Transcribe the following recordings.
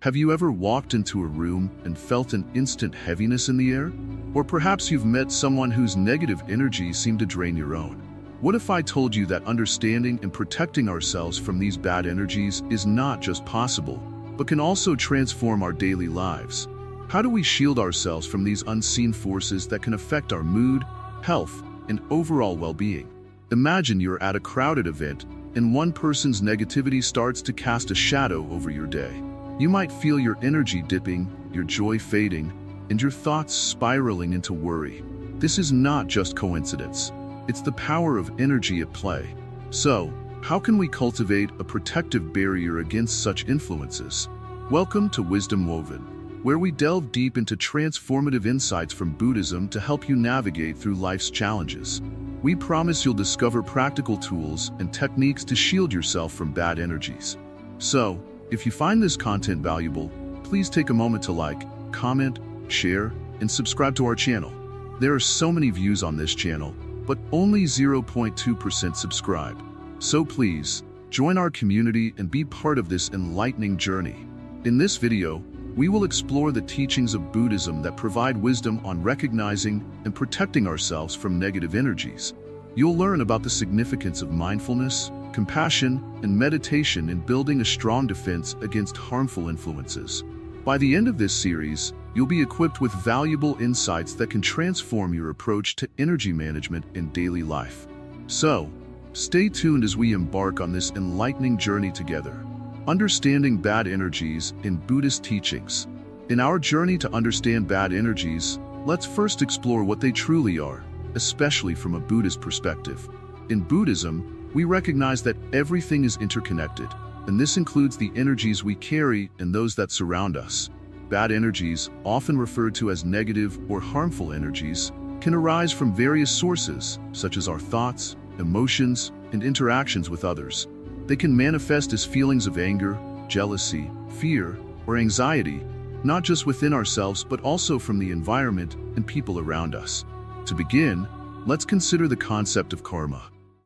Have you ever walked into a room and felt an instant heaviness in the air? Or perhaps you've met someone whose negative energy seemed to drain your own. What if I told you that understanding and protecting ourselves from these bad energies is not just possible, but can also transform our daily lives? How do we shield ourselves from these unseen forces that can affect our mood, health, and overall well-being? Imagine you're at a crowded event and one person's negativity starts to cast a shadow over your day. You might feel your energy dipping, your joy fading, and your thoughts spiraling into worry. This is not just coincidence. It's the power of energy at play. So, how can we cultivate a protective barrier against such influences? Welcome to Wisdom Woven, where we delve deep into transformative insights from Buddhism to help you navigate through life's challenges. We promise you'll discover practical tools and techniques to shield yourself from bad energies. So, if you find this content valuable, please take a moment to like, comment, share, and subscribe to our channel. There are so many views on this channel, but only 0.2% subscribe. So please, join our community and be part of this enlightening journey. In this video, we will explore the teachings of Buddhism that provide wisdom on recognizing and protecting ourselves from negative energies. You'll learn about the significance of mindfulness, compassion, and meditation in building a strong defense against harmful influences. By the end of this series, you'll be equipped with valuable insights that can transform your approach to energy management in daily life. So, stay tuned as we embark on this enlightening journey together. Understanding bad energies in Buddhist teachings. In our journey to understand bad energies, let's first explore what they truly are, especially from a Buddhist perspective. In Buddhism, we recognize that everything is interconnected, and this includes the energies we carry and those that surround us. Bad energies, often referred to as negative or harmful energies, can arise from various sources, such as our thoughts, emotions, and interactions with others. They can manifest as feelings of anger, jealousy, fear, or anxiety, not just within ourselves but also from the environment and people around us. To begin, let's consider the concept of karma.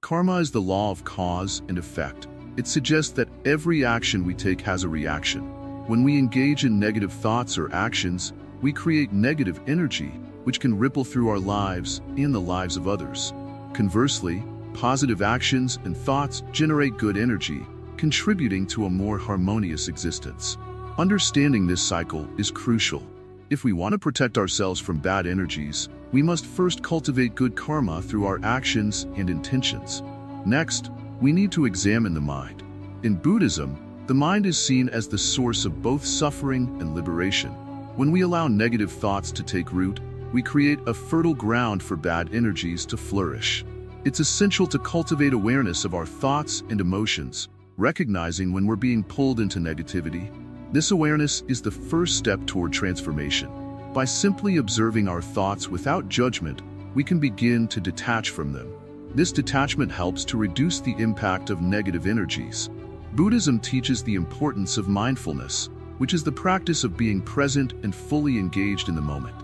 Karma is the law of cause and effect. It suggests that every action we take has a reaction. When we engage in negative thoughts or actions, we create negative energy, which can ripple through our lives and the lives of others. Conversely, positive actions and thoughts generate good energy, contributing to a more harmonious existence. Understanding this cycle is crucial. If we want to protect ourselves from bad energies, we must first cultivate good karma through our actions and intentions. Next, we need to examine the mind. In Buddhism, the mind is seen as the source of both suffering and liberation. When we allow negative thoughts to take root, we create a fertile ground for bad energies to flourish. It's essential to cultivate awareness of our thoughts and emotions, recognizing when we're being pulled into negativity. This awareness is the first step toward transformation. By simply observing our thoughts without judgment, we can begin to detach from them. This detachment helps to reduce the impact of negative energies. Buddhism teaches the importance of mindfulness, which is the practice of being present and fully engaged in the moment.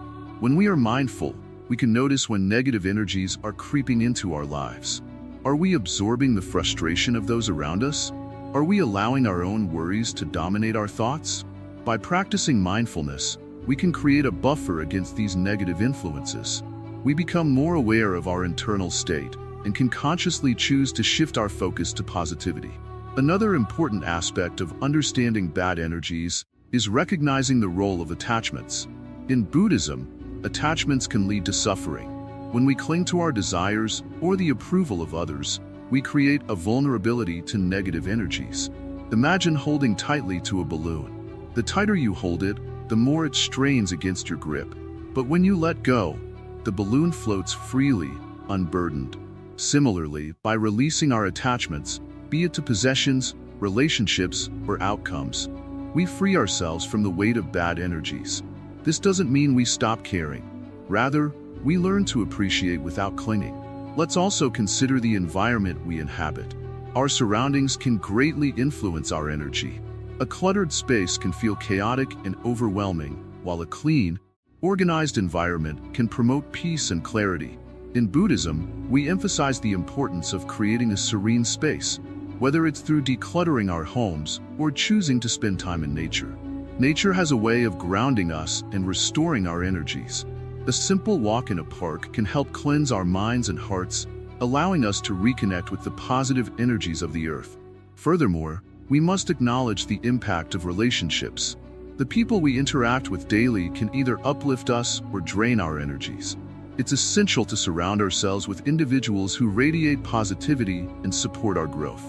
When we are mindful, we can notice when negative energies are creeping into our lives. Are we absorbing the frustration of those around us? Are we allowing our own worries to dominate our thoughts? By practicing mindfulness, we can create a buffer against these negative influences. We become more aware of our internal state and can consciously choose to shift our focus to positivity. Another important aspect of understanding bad energies is recognizing the role of attachments. In Buddhism, attachments can lead to suffering. When we cling to our desires or the approval of others, we create a vulnerability to negative energies. Imagine holding tightly to a balloon. The tighter you hold it, the more it strains against your grip. But when you let go, the balloon floats freely, unburdened. Similarly, by releasing our attachments, be it to possessions, relationships, or outcomes, we free ourselves from the weight of bad energies. This doesn't mean we stop caring. Rather, we learn to appreciate without clinging. Let's also consider the environment we inhabit. Our surroundings can greatly influence our energy. A cluttered space can feel chaotic and overwhelming, while a clean, organized environment can promote peace and clarity. In Buddhism, we emphasize the importance of creating a serene space, whether it's through decluttering our homes or choosing to spend time in nature. Nature has a way of grounding us and restoring our energies. A simple walk in a park can help cleanse our minds and hearts, allowing us to reconnect with the positive energies of the earth. Furthermore, we must acknowledge the impact of relationships. The people we interact with daily can either uplift us or drain our energies. It's essential to surround ourselves with individuals who radiate positivity and support our growth.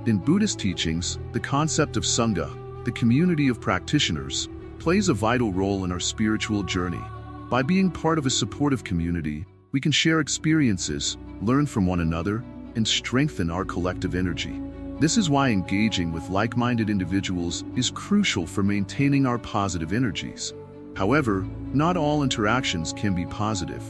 In Buddhist teachings, the concept of Sangha, the community of practitioners, plays a vital role in our spiritual journey. By being part of a supportive community, we can share experiences, learn from one another, and strengthen our collective energy. This is why engaging with like-minded individuals is crucial for maintaining our positive energies. However, not all interactions can be positive.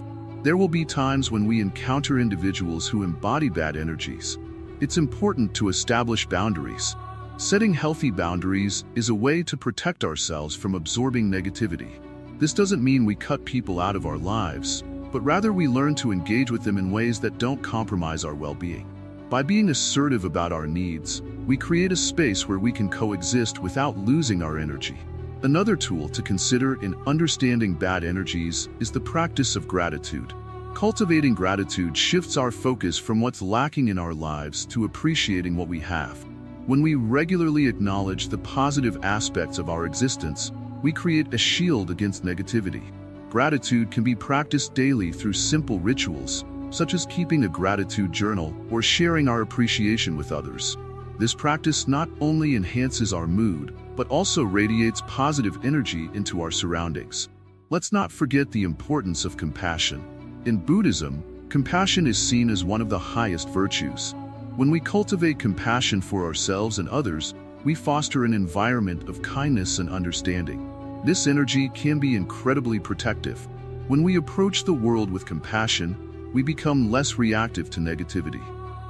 There will be times when we encounter individuals who embody bad energies. It's important to establish boundaries. Setting healthy boundaries is a way to protect ourselves from absorbing negativity. This doesn't mean we cut people out of our lives, but rather we learn to engage with them in ways that don't compromise our well-being. By being assertive about our needs, we create a space where we can coexist without losing our energy. Another tool to consider in understanding bad energies is the practice of gratitude. Cultivating gratitude shifts our focus from what's lacking in our lives to appreciating what we have. When we regularly acknowledge the positive aspects of our existence, we create a shield against negativity. Gratitude can be practiced daily through simple rituals, such as keeping a gratitude journal or sharing our appreciation with others. This practice not only enhances our mood, but also radiates positive energy into our surroundings. Let's not forget the importance of compassion. In Buddhism, compassion is seen as one of the highest virtues. When we cultivate compassion for ourselves and others, we foster an environment of kindness and understanding. This energy can be incredibly protective. When we approach the world with compassion, we become less reactive to negativity.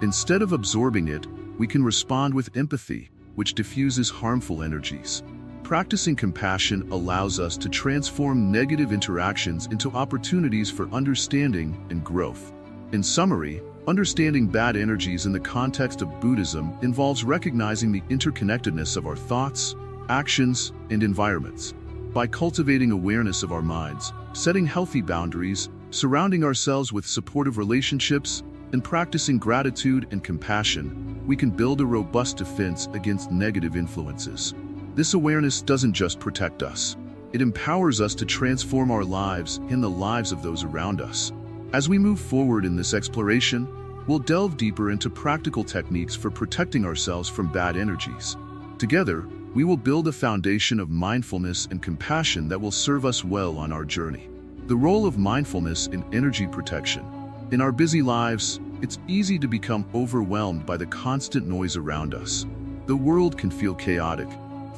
Instead of absorbing it, we can respond with empathy, which diffuses harmful energies. Practicing compassion allows us to transform negative interactions into opportunities for understanding and growth. In summary, understanding bad energies in the context of Buddhism involves recognizing the interconnectedness of our thoughts, actions, and environments. By cultivating awareness of our minds, setting healthy boundaries, surrounding ourselves with supportive relationships, and practicing gratitude and compassion, we can build a robust defense against negative influences. This awareness doesn't just protect us. It empowers us to transform our lives and the lives of those around us. As we move forward in this exploration, we'll delve deeper into practical techniques for protecting ourselves from bad energies. Together, we will build a foundation of mindfulness and compassion that will serve us well on our journey. The role of mindfulness in energy protection. In our busy lives, it's easy to become overwhelmed by the constant noise around us. The world can feel chaotic,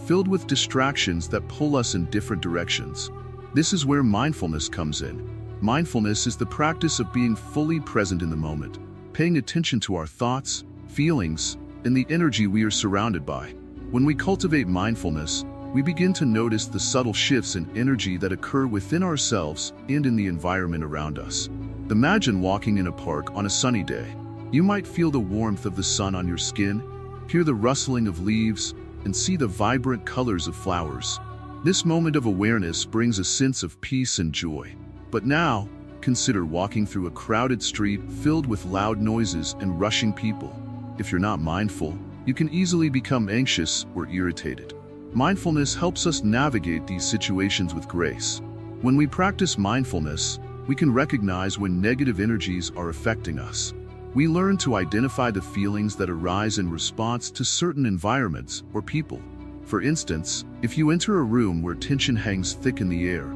filled with distractions that pull us in different directions. This is where mindfulness comes in. Mindfulness is the practice of being fully present in the moment, paying attention to our thoughts, feelings, and the energy we are surrounded by. When we cultivate mindfulness, we begin to notice the subtle shifts in energy that occur within ourselves and in the environment around us. Imagine walking in a park on a sunny day. You might feel the warmth of the sun on your skin, hear the rustling of leaves, and see the vibrant colors of flowers. This moment of awareness brings a sense of peace and joy. But now, consider walking through a crowded street filled with loud noises and rushing people. If you're not mindful, you can easily become anxious or irritated. Mindfulness helps us navigate these situations with grace. When we practice mindfulness, we can recognize when negative energies are affecting us. We learn to identify the feelings that arise in response to certain environments or people. For instance, if you enter a room where tension hangs thick in the air,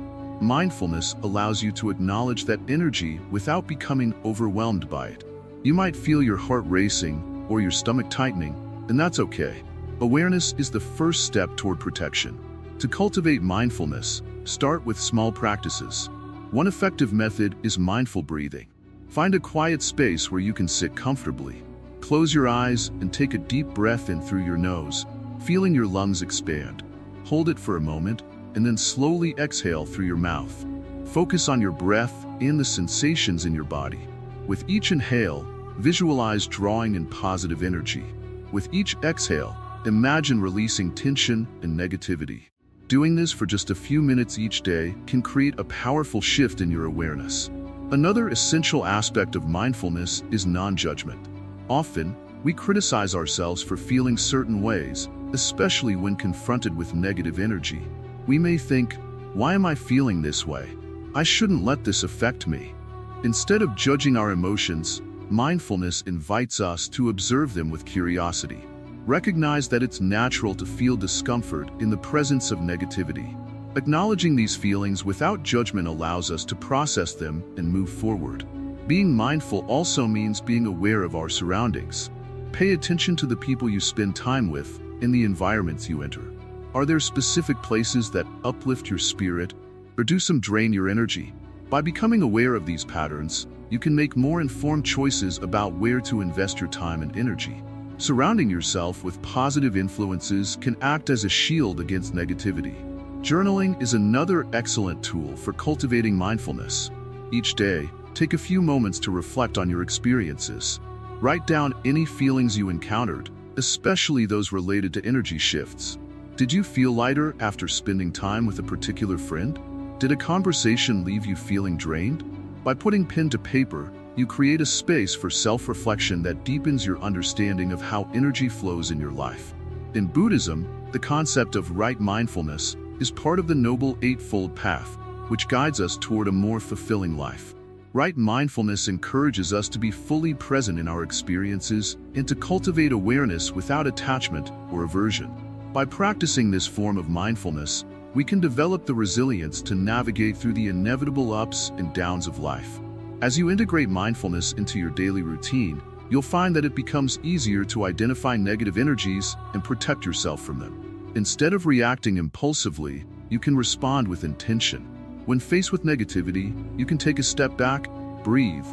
mindfulness allows you to acknowledge that energy without becoming overwhelmed by it. You might feel your heart racing or your stomach tightening, and that's okay. Awareness is the first step toward protection. To cultivate mindfulness, start with small practices. One effective method is mindful breathing. Find a quiet space where you can sit comfortably. Close your eyes and take a deep breath in through your nose, feeling your lungs expand. Hold it for a moment, and then slowly exhale through your mouth. Focus on your breath and the sensations in your body. With each inhale, visualize drawing in positive energy. With each exhale, imagine releasing tension and negativity. Doing this for just a few minutes each day can create a powerful shift in your awareness. Another essential aspect of mindfulness is non-judgment. Often, we criticize ourselves for feeling certain ways, especially when confronted with negative energy. We may think, "Why am I feeling this way? I shouldn't let this affect me." Instead of judging our emotions, mindfulness invites us to observe them with curiosity. Recognize that it's natural to feel discomfort in the presence of negativity. Acknowledging these feelings without judgment allows us to process them and move forward. Being mindful also means being aware of our surroundings. Pay attention to the people you spend time with and the environments you enter. Are there specific places that uplift your spirit, or do some drain your energy? By becoming aware of these patterns, you can make more informed choices about where to invest your time and energy. Surrounding yourself with positive influences can act as a shield against negativity. Journaling is another excellent tool for cultivating mindfulness. Each day, take a few moments to reflect on your experiences. Write down any feelings you encountered, especially those related to energy shifts. Did you feel lighter after spending time with a particular friend? Did a conversation leave you feeling drained? By putting pen to paper, you create a space for self-reflection that deepens your understanding of how energy flows in your life. In Buddhism, the concept of right mindfulness is part of the Noble Eightfold Path, which guides us toward a more fulfilling life. Right mindfulness encourages us to be fully present in our experiences and to cultivate awareness without attachment or aversion. By practicing this form of mindfulness, we can develop the resilience to navigate through the inevitable ups and downs of life. As you integrate mindfulness into your daily routine, you'll find that it becomes easier to identify negative energies and protect yourself from them. Instead of reacting impulsively, you can respond with intention. When faced with negativity, you can take a step back, breathe,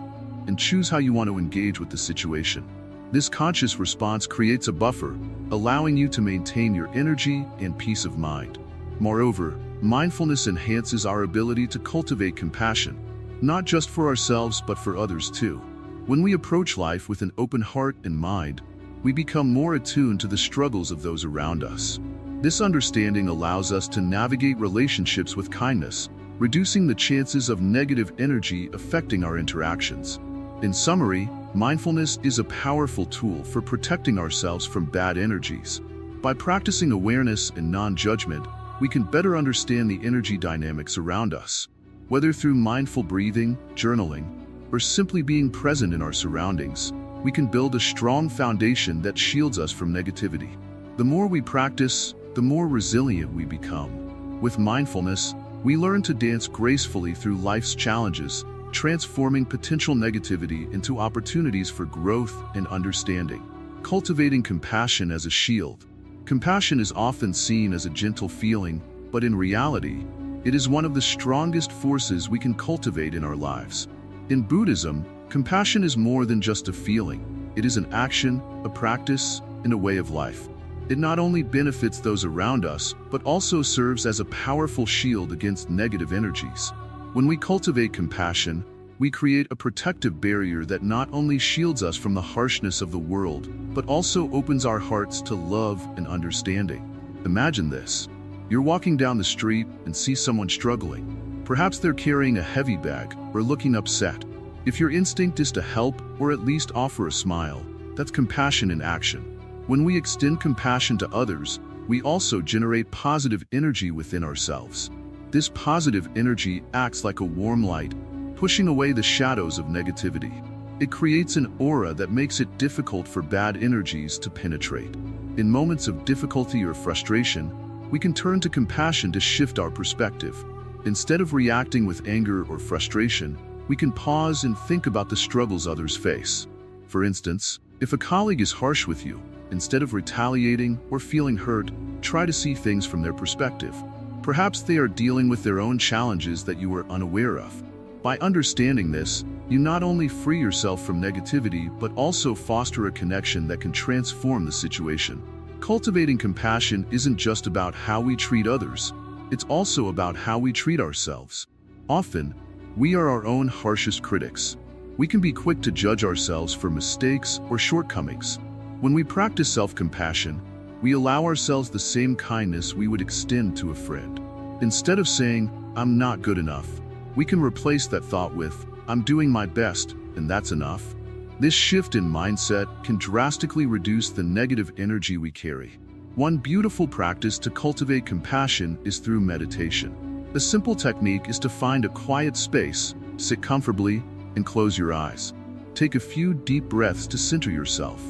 and choose how you want to engage with the situation. This conscious response creates a buffer, allowing you to maintain your energy and peace of mind. Moreover, mindfulness enhances our ability to cultivate compassion, not just for ourselves but for others too. When we approach life with an open heart and mind, we become more attuned to the struggles of those around us. This understanding allows us to navigate relationships with kindness, reducing the chances of negative energy affecting our interactions. In summary, mindfulness is a powerful tool for protecting ourselves from bad energies. By practicing awareness and non-judgment, we can better understand the energy dynamics around us. Whether through mindful breathing, journaling, or simply being present in our surroundings, we can build a strong foundation that shields us from negativity. The more we practice, the more resilient we become. With mindfulness, we learn to dance gracefully through life's challenges, transforming potential negativity into opportunities for growth and understanding. Cultivating compassion as a shield. Compassion is often seen as a gentle feeling, but in reality, it is one of the strongest forces we can cultivate in our lives. In Buddhism, compassion is more than just a feeling. It is an action, a practice, and a way of life. It not only benefits those around us, but also serves as a powerful shield against negative energies. When we cultivate compassion, we create a protective barrier that not only shields us from the harshness of the world, but also opens our hearts to love and understanding. Imagine this. You're walking down the street and see someone struggling. Perhaps they're carrying a heavy bag or looking upset. If your instinct is to help or at least offer a smile, that's compassion in action. When we extend compassion to others, we also generate positive energy within ourselves. This positive energy acts like a warm light, pushing away the shadows of negativity. It creates an aura that makes it difficult for bad energies to penetrate. In moments of difficulty or frustration, we can turn to compassion to shift our perspective. Instead of reacting with anger or frustration, we can pause and think about the struggles others face. For instance, if a colleague is harsh with you, instead of retaliating or feeling hurt, try to see things from their perspective. Perhaps they are dealing with their own challenges that you are unaware of. By understanding this, you not only free yourself from negativity, but also foster a connection that can transform the situation. Cultivating compassion isn't just about how we treat others, it's also about how we treat ourselves. Often, we are our own harshest critics. We can be quick to judge ourselves for mistakes or shortcomings. When we practice self-compassion, we allow ourselves the same kindness we would extend to a friend. Instead of saying, "I'm not good enough," we can replace that thought with, "I'm doing my best, and that's enough." This shift in mindset can drastically reduce the negative energy we carry. One beautiful practice to cultivate compassion is through meditation. The simple technique is to find a quiet space, sit comfortably, and close your eyes. Take a few deep breaths to center yourself.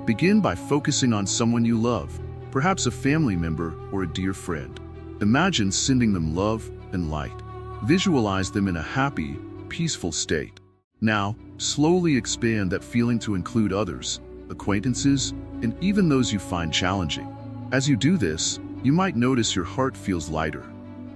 Begin by focusing on someone you love, perhaps a family member or a dear friend. Imagine sending them love and light. Visualize them in a happy, peaceful state. Now, slowly expand that feeling to include others, acquaintances, and even those you find challenging. As you do this, you might notice your heart feels lighter.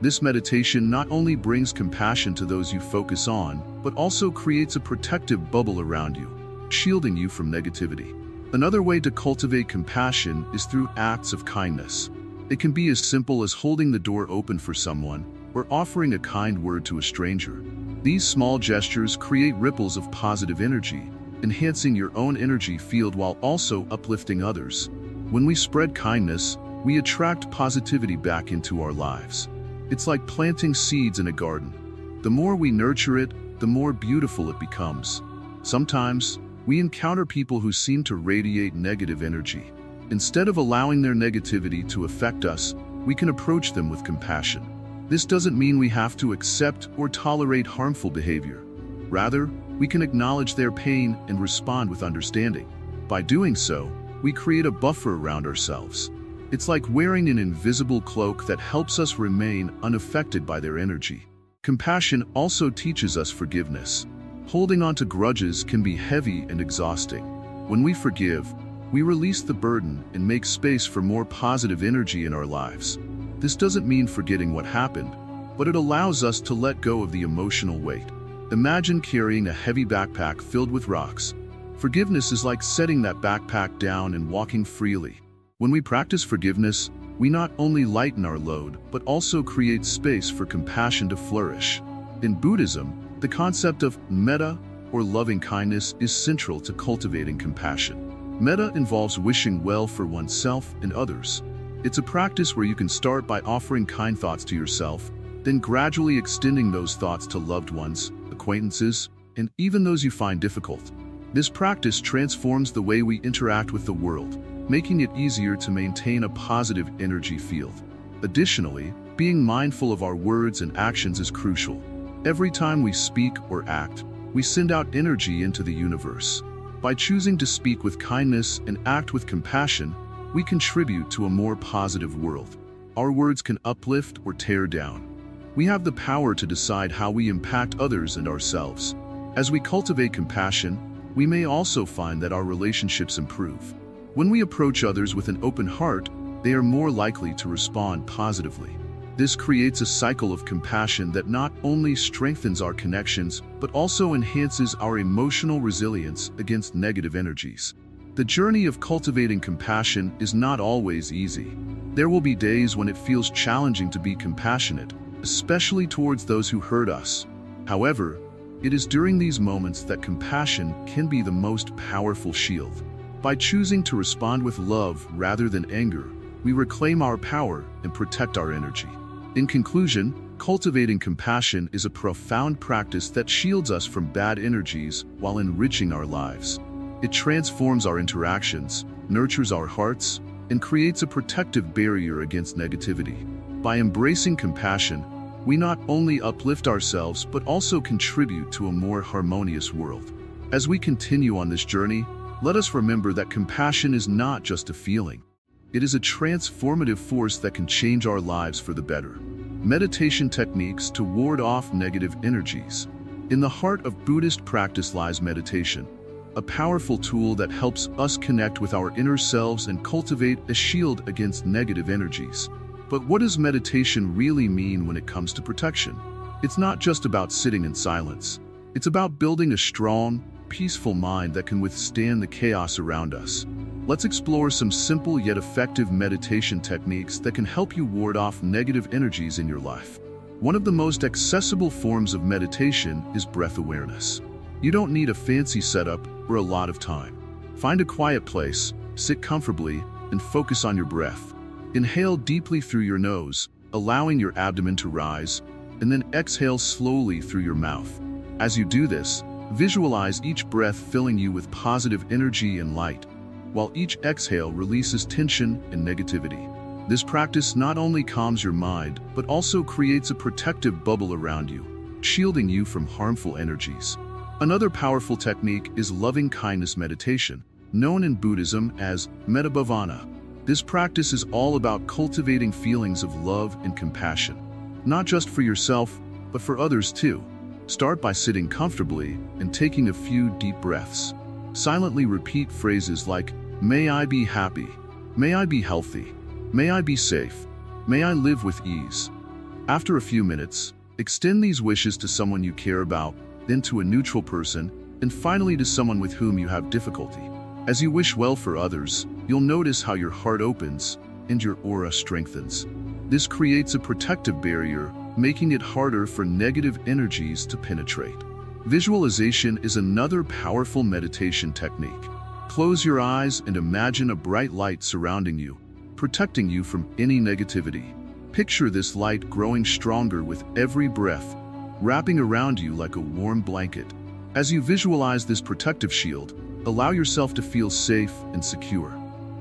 This meditation not only brings compassion to those you focus on, but also creates a protective bubble around you, shielding you from negativity. Another way to cultivate compassion is through acts of kindness. It can be as simple as holding the door open for someone or offering a kind word to a stranger. These small gestures create ripples of positive energy, enhancing your own energy field while also uplifting others. When we spread kindness, we attract positivity back into our lives. It's like planting seeds in a garden. The more we nurture it, the more beautiful it becomes. Sometimes, we encounter people who seem to radiate negative energy. Instead of allowing their negativity to affect us, we can approach them with compassion. This doesn't mean we have to accept or tolerate harmful behavior. Rather, we can acknowledge their pain and respond with understanding. By doing so, we create a buffer around ourselves. It's like wearing an invisible cloak that helps us remain unaffected by their energy. Compassion also teaches us forgiveness. Holding on to grudges can be heavy and exhausting. When we forgive, we release the burden and make space for more positive energy in our lives. This doesn't mean forgetting what happened, but it allows us to let go of the emotional weight. Imagine carrying a heavy backpack filled with rocks. Forgiveness is like setting that backpack down and walking freely. When we practice forgiveness, we not only lighten our load, but also create space for compassion to flourish. In Buddhism, the concept of metta, or loving kindness, is central to cultivating compassion. Metta involves wishing well for oneself and others. It's a practice where you can start by offering kind thoughts to yourself, then gradually extending those thoughts to loved ones, acquaintances, and even those you find difficult. This practice transforms the way we interact with the world, making it easier to maintain a positive energy field. Additionally, being mindful of our words and actions is crucial. Every time we speak or act, we send out energy into the universe. By choosing to speak with kindness and act with compassion, we contribute to a more positive world. Our words can uplift or tear down. We have the power to decide how we impact others and ourselves. As we cultivate compassion, we may also find that our relationships improve. When we approach others with an open heart, they are more likely to respond positively. This creates a cycle of compassion that not only strengthens our connections, but also enhances our emotional resilience against negative energies. The journey of cultivating compassion is not always easy. There will be days when it feels challenging to be compassionate, especially towards those who hurt us. However, it is during these moments that compassion can be the most powerful shield. By choosing to respond with love rather than anger, we reclaim our power and protect our energy. In conclusion, cultivating compassion is a profound practice that shields us from bad energies while enriching our lives. It transforms our interactions, nurtures our hearts, and creates a protective barrier against negativity. By embracing compassion, we not only uplift ourselves but also contribute to a more harmonious world. As we continue on this journey, let us remember that compassion is not just a feeling. It is a transformative force that can change our lives for the better. Meditation techniques to ward off negative energies. In the heart of Buddhist practice lies meditation, a powerful tool that helps us connect with our inner selves and cultivate a shield against negative energies. But what does meditation really mean when it comes to protection? It's not just about sitting in silence. It's about building a strong, peaceful mind that can withstand the chaos around us. Let's explore some simple yet effective meditation techniques that can help you ward off negative energies in your life. One of the most accessible forms of meditation is breath awareness. You don't need a fancy setup or a lot of time. Find a quiet place, sit comfortably, and focus on your breath. Inhale deeply through your nose, allowing your abdomen to rise, and then exhale slowly through your mouth. As you do this, visualize each breath filling you with positive energy and light, while each exhale releases tension and negativity. This practice not only calms your mind, but also creates a protective bubble around you, shielding you from harmful energies. Another powerful technique is loving-kindness meditation, known in Buddhism as metta. This practice is all about cultivating feelings of love and compassion, not just for yourself, but for others too. Start by sitting comfortably and taking a few deep breaths. Silently repeat phrases like, "May I be happy," "May I be healthy," "May I be safe," "May I live with ease." After a few minutes, extend these wishes to someone you care about, then to a neutral person, and finally to someone with whom you have difficulty. As you wish well for others, you'll notice how your heart opens and your aura strengthens. This creates a protective barrier, making it harder for negative energies to penetrate. Visualization is another powerful meditation technique. Close your eyes and imagine a bright light surrounding you, protecting you from any negativity. Picture this light growing stronger with every breath, wrapping around you like a warm blanket. As you visualize this protective shield, allow yourself to feel safe and secure.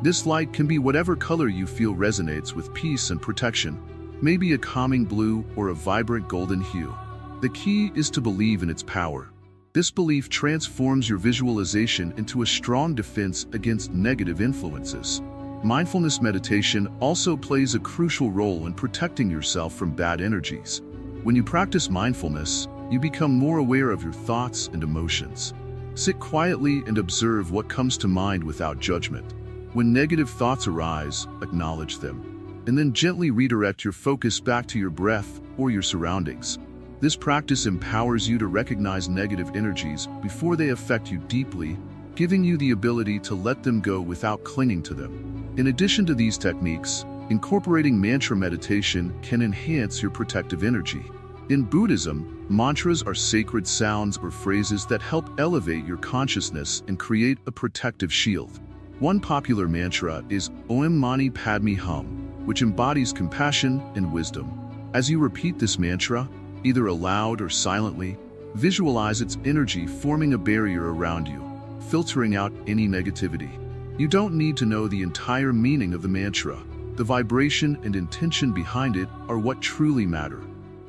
This light can be whatever color you feel resonates with peace and protection, maybe a calming blue or a vibrant golden hue. The key is to believe in its power. This belief transforms your visualization into a strong defense against negative influences. Mindfulness meditation also plays a crucial role in protecting yourself from bad energies. When you practice mindfulness, you become more aware of your thoughts and emotions. Sit quietly and observe what comes to mind without judgment. When negative thoughts arise, acknowledge them, and then gently redirect your focus back to your breath or your surroundings. This practice empowers you to recognize negative energies before they affect you deeply, giving you the ability to let them go without clinging to them. In addition to these techniques, incorporating mantra meditation can enhance your protective energy. In Buddhism, mantras are sacred sounds or phrases that help elevate your consciousness and create a protective shield. One popular mantra is Om Mani Padme Hum, which embodies compassion and wisdom. As you repeat this mantra, either aloud or silently, visualize its energy forming a barrier around you, filtering out any negativity. You don't need to know the entire meaning of the mantra. The vibration and intention behind it are what truly matter.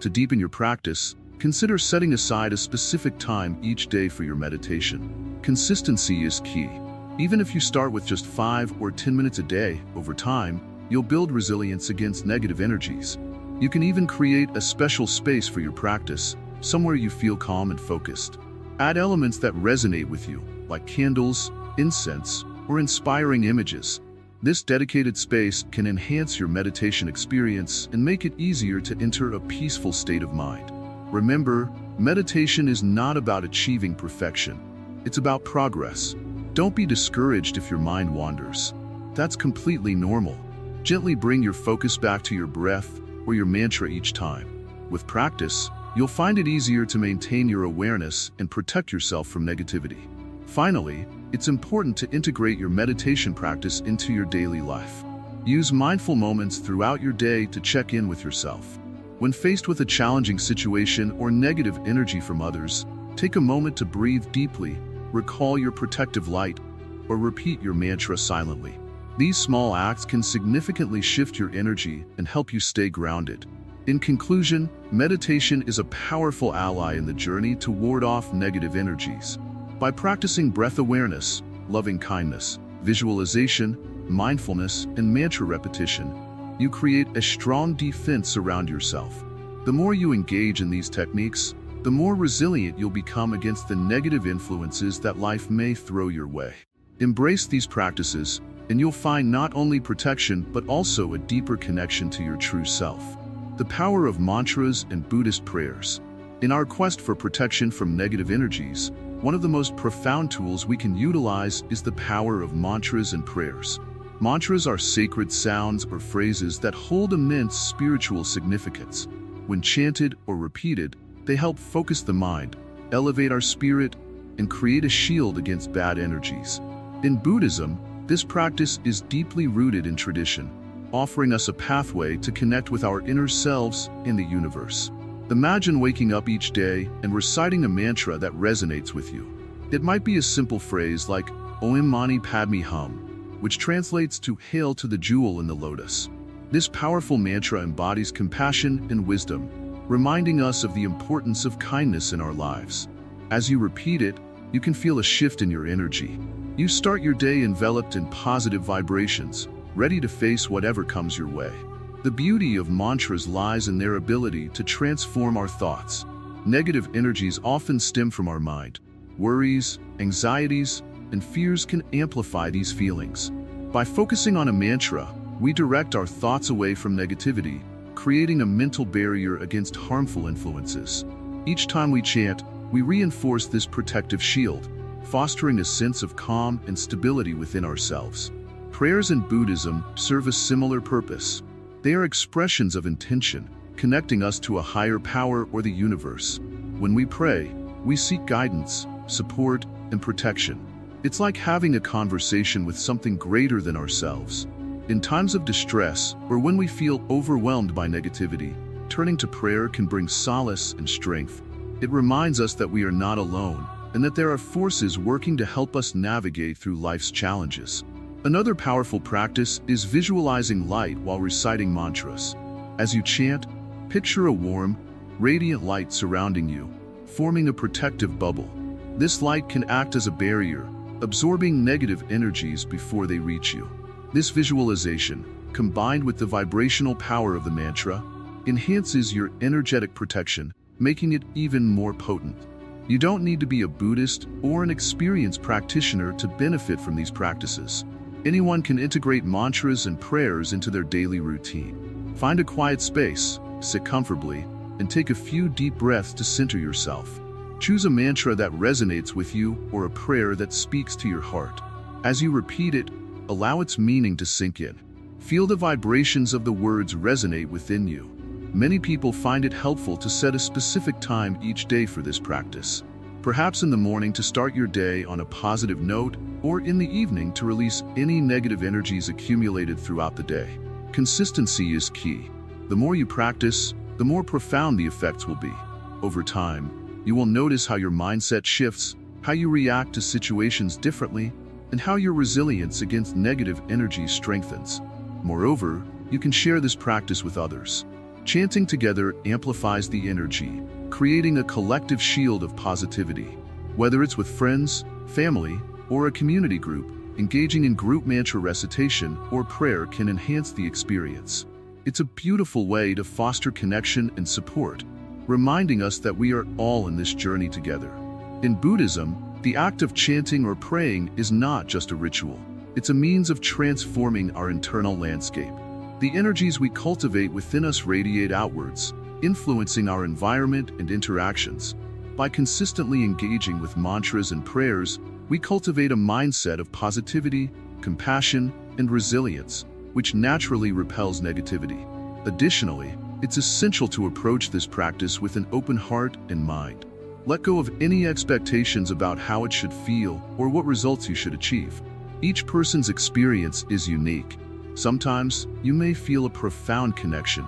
To deepen your practice, consider setting aside a specific time each day for your meditation. Consistency is key. Even if you start with just 5 or 10 minutes a day, over time, you'll build resilience against negative energies. You can even create a special space for your practice, somewhere you feel calm and focused. Add elements that resonate with you, like candles, incense, or inspiring images. This dedicated space can enhance your meditation experience and make it easier to enter a peaceful state of mind. Remember, meditation is not about achieving perfection. It's about progress. Don't be discouraged if your mind wanders. That's completely normal. Gently bring your focus back to your breath or your mantra each time. With practice, you'll find it easier to maintain your awareness and protect yourself from negativity. Finally, it's important to integrate your meditation practice into your daily life. Use mindful moments throughout your day to check in with yourself. When faced with a challenging situation or negative energy from others, take a moment to breathe deeply, recall your protective light, or repeat your mantra silently. These small acts can significantly shift your energy and help you stay grounded. In conclusion, meditation is a powerful ally in the journey to ward off negative energies. By practicing breath awareness, loving kindness, visualization, mindfulness, and mantra repetition, you create a strong defense around yourself. The more you engage in these techniques, the more resilient you'll become against the negative influences that life may throw your way. Embrace these practices, and you'll find not only protection but also a deeper connection to your true self. The power of mantras and Buddhist prayers. In our quest for protection from negative energies, one of the most profound tools we can utilize is the power of mantras and prayers. Mantras are sacred sounds or phrases that hold immense spiritual significance. When chanted or repeated, they help focus the mind, elevate our spirit, and create a shield against bad energies. In Buddhism, This practice is deeply rooted in tradition, offering us a pathway to connect with our inner selves in the universe. Imagine waking up each day and reciting a mantra that resonates with you. It might be a simple phrase like Om Mani Padme Hum, which translates to Hail to the Jewel in the Lotus. This powerful mantra embodies compassion and wisdom, reminding us of the importance of kindness in our lives. As you repeat it, you can feel a shift in your energy. You start your day enveloped in positive vibrations, ready to face whatever comes your way. The beauty of mantras lies in their ability to transform our thoughts. Negative energies often stem from our mind. Worries, anxieties, and fears can amplify these feelings. By focusing on a mantra, we direct our thoughts away from negativity, creating a mental barrier against harmful influences. Each time we chant, we reinforce this protective shield, fostering a sense of calm and stability within ourselves. Prayers in Buddhism serve a similar purpose. They are expressions of intention, connecting us to a higher power or the universe. When we pray, we seek guidance, support, and protection. It's like having a conversation with something greater than ourselves. In times of distress, or when we feel overwhelmed by negativity, turning to prayer can bring solace and strength. It reminds us that we are not alone, and that there are forces working to help us navigate through life's challenges. Another powerful practice is visualizing light while reciting mantras. As you chant, picture a warm, radiant light surrounding you, forming a protective bubble. This light can act as a barrier, absorbing negative energies before they reach you. This visualization, combined with the vibrational power of the mantra, enhances your energetic protection, making it even more potent. You don't need to be a Buddhist or an experienced practitioner to benefit from these practices. Anyone can integrate mantras and prayers into their daily routine. Find a quiet space, sit comfortably, and take a few deep breaths to center yourself. Choose a mantra that resonates with you or a prayer that speaks to your heart. As you repeat it, allow its meaning to sink in. Feel the vibrations of the words resonate within you. Many people find it helpful to set a specific time each day for this practice. Perhaps in the morning to start your day on a positive note, or in the evening to release any negative energies accumulated throughout the day. Consistency is key. The more you practice, the more profound the effects will be. Over time, you will notice how your mindset shifts, how you react to situations differently, and how your resilience against negative energy strengthens. Moreover, you can share this practice with others. Chanting together amplifies the energy, creating a collective shield of positivity. Whether it's with friends, family, or a community group, engaging in group mantra recitation or prayer can enhance the experience. It's a beautiful way to foster connection and support, reminding us that we are all in this journey together. In Buddhism, the act of chanting or praying is not just a ritual. It's a means of transforming our internal landscape. The energies we cultivate within us radiate outwards, influencing our environment and interactions. By consistently engaging with mantras and prayers, we cultivate a mindset of positivity, compassion, and resilience, which naturally repels negativity. Additionally, it's essential to approach this practice with an open heart and mind. Let go of any expectations about how it should feel or what results you should achieve. Each person's experience is unique. Sometimes you may feel a profound connection.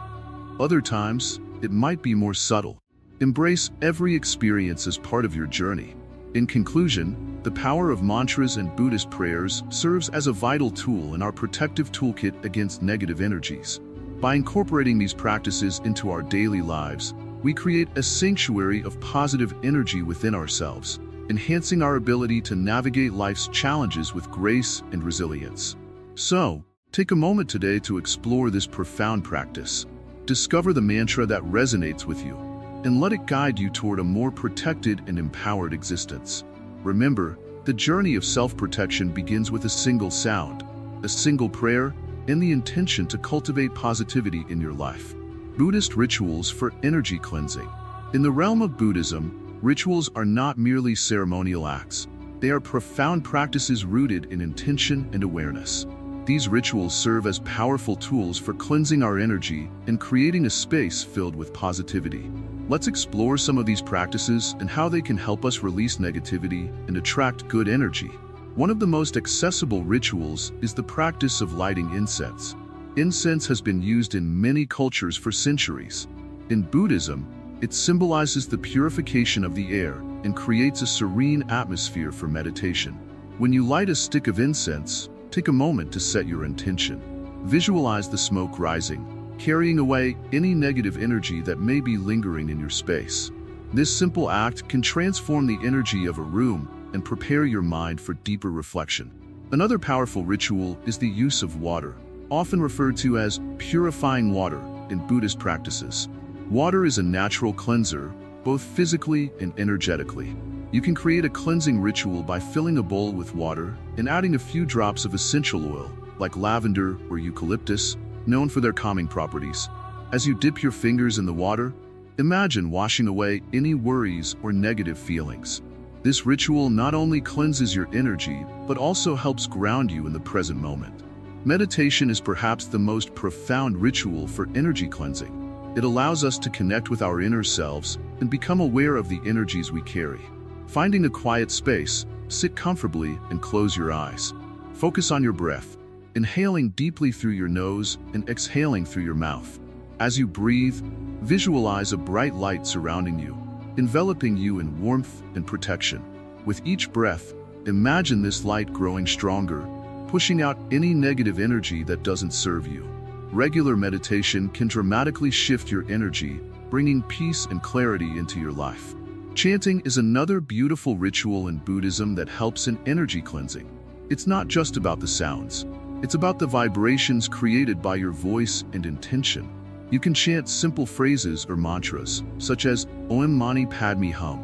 Other times, it might be more subtle. Embrace every experience as part of your journey. In conclusion, the power of mantras and Buddhist prayers serves as a vital tool in our protective toolkit against negative energies. By incorporating these practices into our daily lives, we create a sanctuary of positive energy within ourselves, enhancing our ability to navigate life's challenges with grace and resilience. So, take a moment today to explore this profound practice. Discover the mantra that resonates with you, and let it guide you toward a more protected and empowered existence. Remember, the journey of self-protection begins with a single sound, a single prayer, and the intention to cultivate positivity in your life. Buddhist rituals for energy cleansing. In the realm of Buddhism, rituals are not merely ceremonial acts. They are profound practices rooted in intention and awareness. These rituals serve as powerful tools for cleansing our energy and creating a space filled with positivity. Let's explore some of these practices and how they can help us release negativity and attract good energy. One of the most accessible rituals is the practice of lighting incense. Incense has been used in many cultures for centuries. In Buddhism, it symbolizes the purification of the air and creates a serene atmosphere for meditation. When you light a stick of incense, take a moment to set your intention. Visualize the smoke rising, carrying away any negative energy that may be lingering in your space. This simple act can transform the energy of a room and prepare your mind for deeper reflection. Another powerful ritual is the use of water, often referred to as purifying water in Buddhist practices. Water is a natural cleanser, both physically and energetically. You can create a cleansing ritual by filling a bowl with water and adding a few drops of essential oil, like lavender or eucalyptus, known for their calming properties. As you dip your fingers in the water, imagine washing away any worries or negative feelings. This ritual not only cleanses your energy, but also helps ground you in the present moment. Meditation is perhaps the most profound ritual for energy cleansing. It allows us to connect with our inner selves and become aware of the energies we carry. Finding a quiet space, sit comfortably and close your eyes. Focus on your breath, inhaling deeply through your nose and exhaling through your mouth. As you breathe, visualize a bright light surrounding you, enveloping you in warmth and protection. With each breath, imagine this light growing stronger, pushing out any negative energy that doesn't serve you. Regular meditation can dramatically shift your energy, bringing peace and clarity into your life. Chanting is another beautiful ritual in Buddhism that helps in energy cleansing. It's not just about the sounds. It's about the vibrations created by your voice and intention. You can chant simple phrases or mantras, such as Om Mani Padme Hum,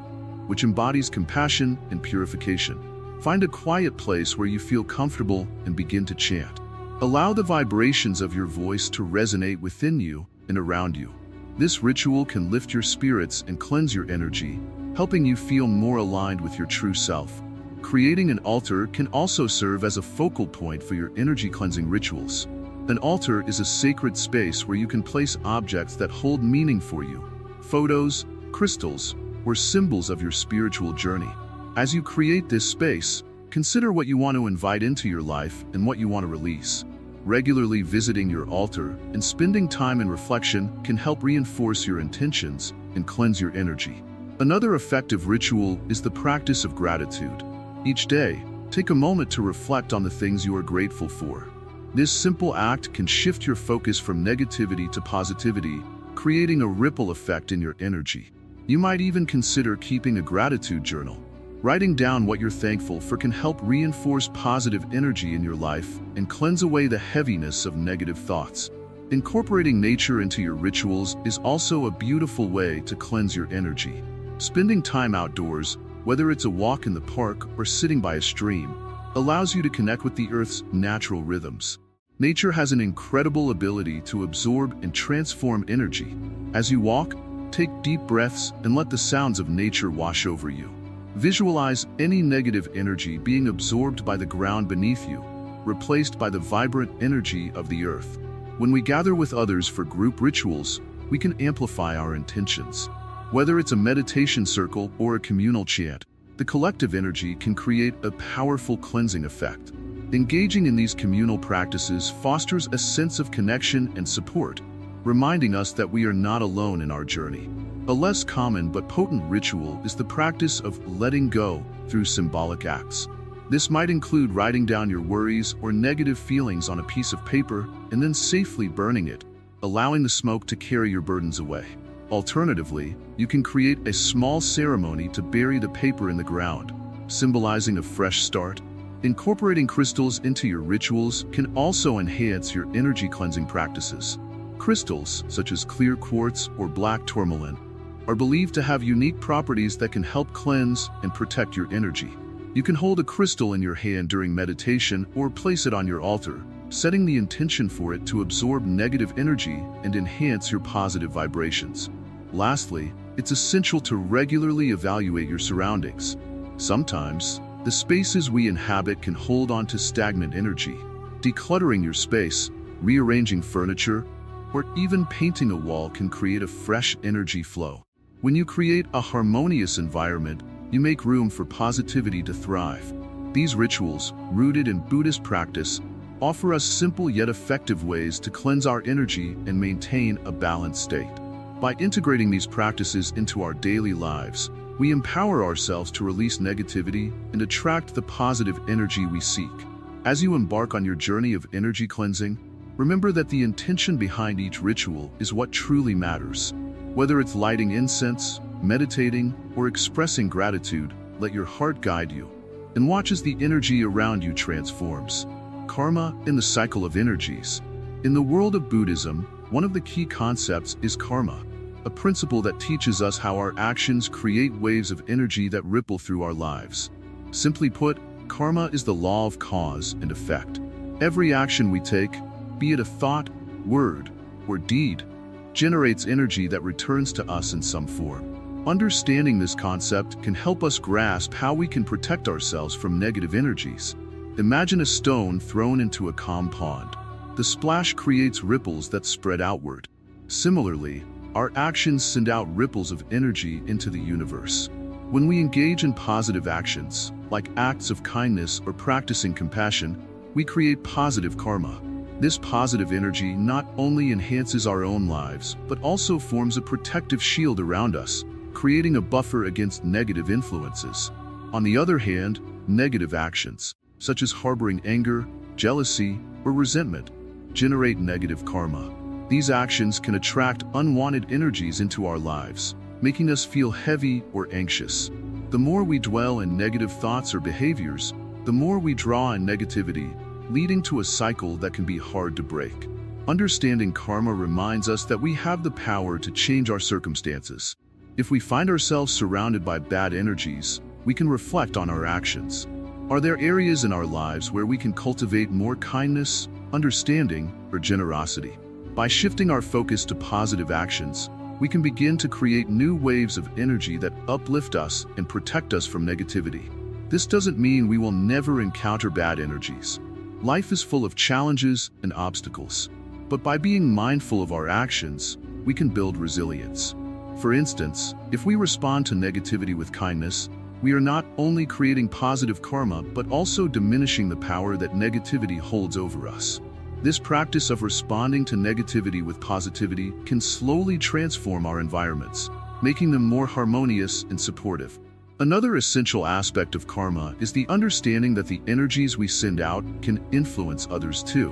which embodies compassion and purification. Find a quiet place where you feel comfortable and begin to chant. Allow the vibrations of your voice to resonate within you and around you. This ritual can lift your spirits and cleanse your energy, helping you feel more aligned with your true self. Creating an altar can also serve as a focal point for your energy cleansing rituals. An altar is a sacred space where you can place objects that hold meaning for you, photos, crystals, or symbols of your spiritual journey. As you create this space, consider what you want to invite into your life and what you want to release. Regularly visiting your altar and spending time in reflection can help reinforce your intentions and cleanse your energy. Another effective ritual is the practice of gratitude. Each day, take a moment to reflect on the things you are grateful for. This simple act can shift your focus from negativity to positivity, creating a ripple effect in your energy. You might even consider keeping a gratitude journal. Writing down what you're thankful for can help reinforce positive energy in your life and cleanse away the heaviness of negative thoughts. Incorporating nature into your rituals is also a beautiful way to cleanse your energy. Spending time outdoors, whether it's a walk in the park or sitting by a stream, allows you to connect with the Earth's natural rhythms. Nature has an incredible ability to absorb and transform energy. As you walk, take deep breaths and let the sounds of nature wash over you. Visualize any negative energy being absorbed by the ground beneath you, replaced by the vibrant energy of the earth. When we gather with others for group rituals, we can amplify our intentions. Whether it's a meditation circle or a communal chant, the collective energy can create a powerful cleansing effect. Engaging in these communal practices fosters a sense of connection and support, reminding us that we are not alone in our journey. A less common but potent ritual is the practice of letting go through symbolic acts. This might include writing down your worries or negative feelings on a piece of paper and then safely burning it, allowing the smoke to carry your burdens away. Alternatively, you can create a small ceremony to bury the paper in the ground, symbolizing a fresh start. Incorporating crystals into your rituals can also enhance your energy cleansing practices. Crystals, such as clear quartz or black tourmaline, are believed to have unique properties that can help cleanse and protect your energy. You can hold a crystal in your hand during meditation or place it on your altar, setting the intention for it to absorb negative energy and enhance your positive vibrations. Lastly, it's essential to regularly evaluate your surroundings. Sometimes, the spaces we inhabit can hold on to stagnant energy. Decluttering your space, rearranging furniture, or even painting a wall can create a fresh energy flow. When you create a harmonious environment, you make room for positivity to thrive. These rituals, rooted in Buddhist practice, offer us simple yet effective ways to cleanse our energy and maintain a balanced state. By integrating these practices into our daily lives, we empower ourselves to release negativity and attract the positive energy we seek. As you embark on your journey of energy cleansing, remember that the intention behind each ritual is what truly matters. Whether it's lighting incense, meditating, or expressing gratitude, let your heart guide you, and watch as the energy around you transforms. Karma in the cycle of energies. In the world of Buddhism, one of the key concepts is karma, a principle that teaches us how our actions create waves of energy that ripple through our lives. Simply put, karma is the law of cause and effect. Every action we take, be it a thought, word, or deed, generates energy that returns to us in some form. Understanding this concept can help us grasp how we can protect ourselves from negative energies. Imagine a stone thrown into a calm pond. The splash creates ripples that spread outward. Similarly, our actions send out ripples of energy into the universe. When we engage in positive actions, like acts of kindness or practicing compassion, we create positive karma. This positive energy not only enhances our own lives, but also forms a protective shield around us, creating a buffer against negative influences. On the other hand, negative actions, such as harboring anger, jealousy, or resentment, generate negative karma. These actions can attract unwanted energies into our lives, making us feel heavy or anxious. The more we dwell in negative thoughts or behaviors, the more we draw in negativity, leading to a cycle that can be hard to break. Understanding karma reminds us that we have the power to change our circumstances. If we find ourselves surrounded by bad energies, we can reflect on our actions. Are there areas in our lives where we can cultivate more kindness, understanding, or generosity? By shifting our focus to positive actions, we can begin to create new waves of energy that uplift us and protect us from negativity. This doesn't mean we will never encounter bad energies. Life is full of challenges and obstacles. But by being mindful of our actions, we can build resilience. For instance, if we respond to negativity with kindness, we are not only creating positive karma, but also diminishing the power that negativity holds over us. This practice of responding to negativity with positivity can slowly transform our environments, making them more harmonious and supportive. Another essential aspect of karma is the understanding that the energies we send out can influence others too.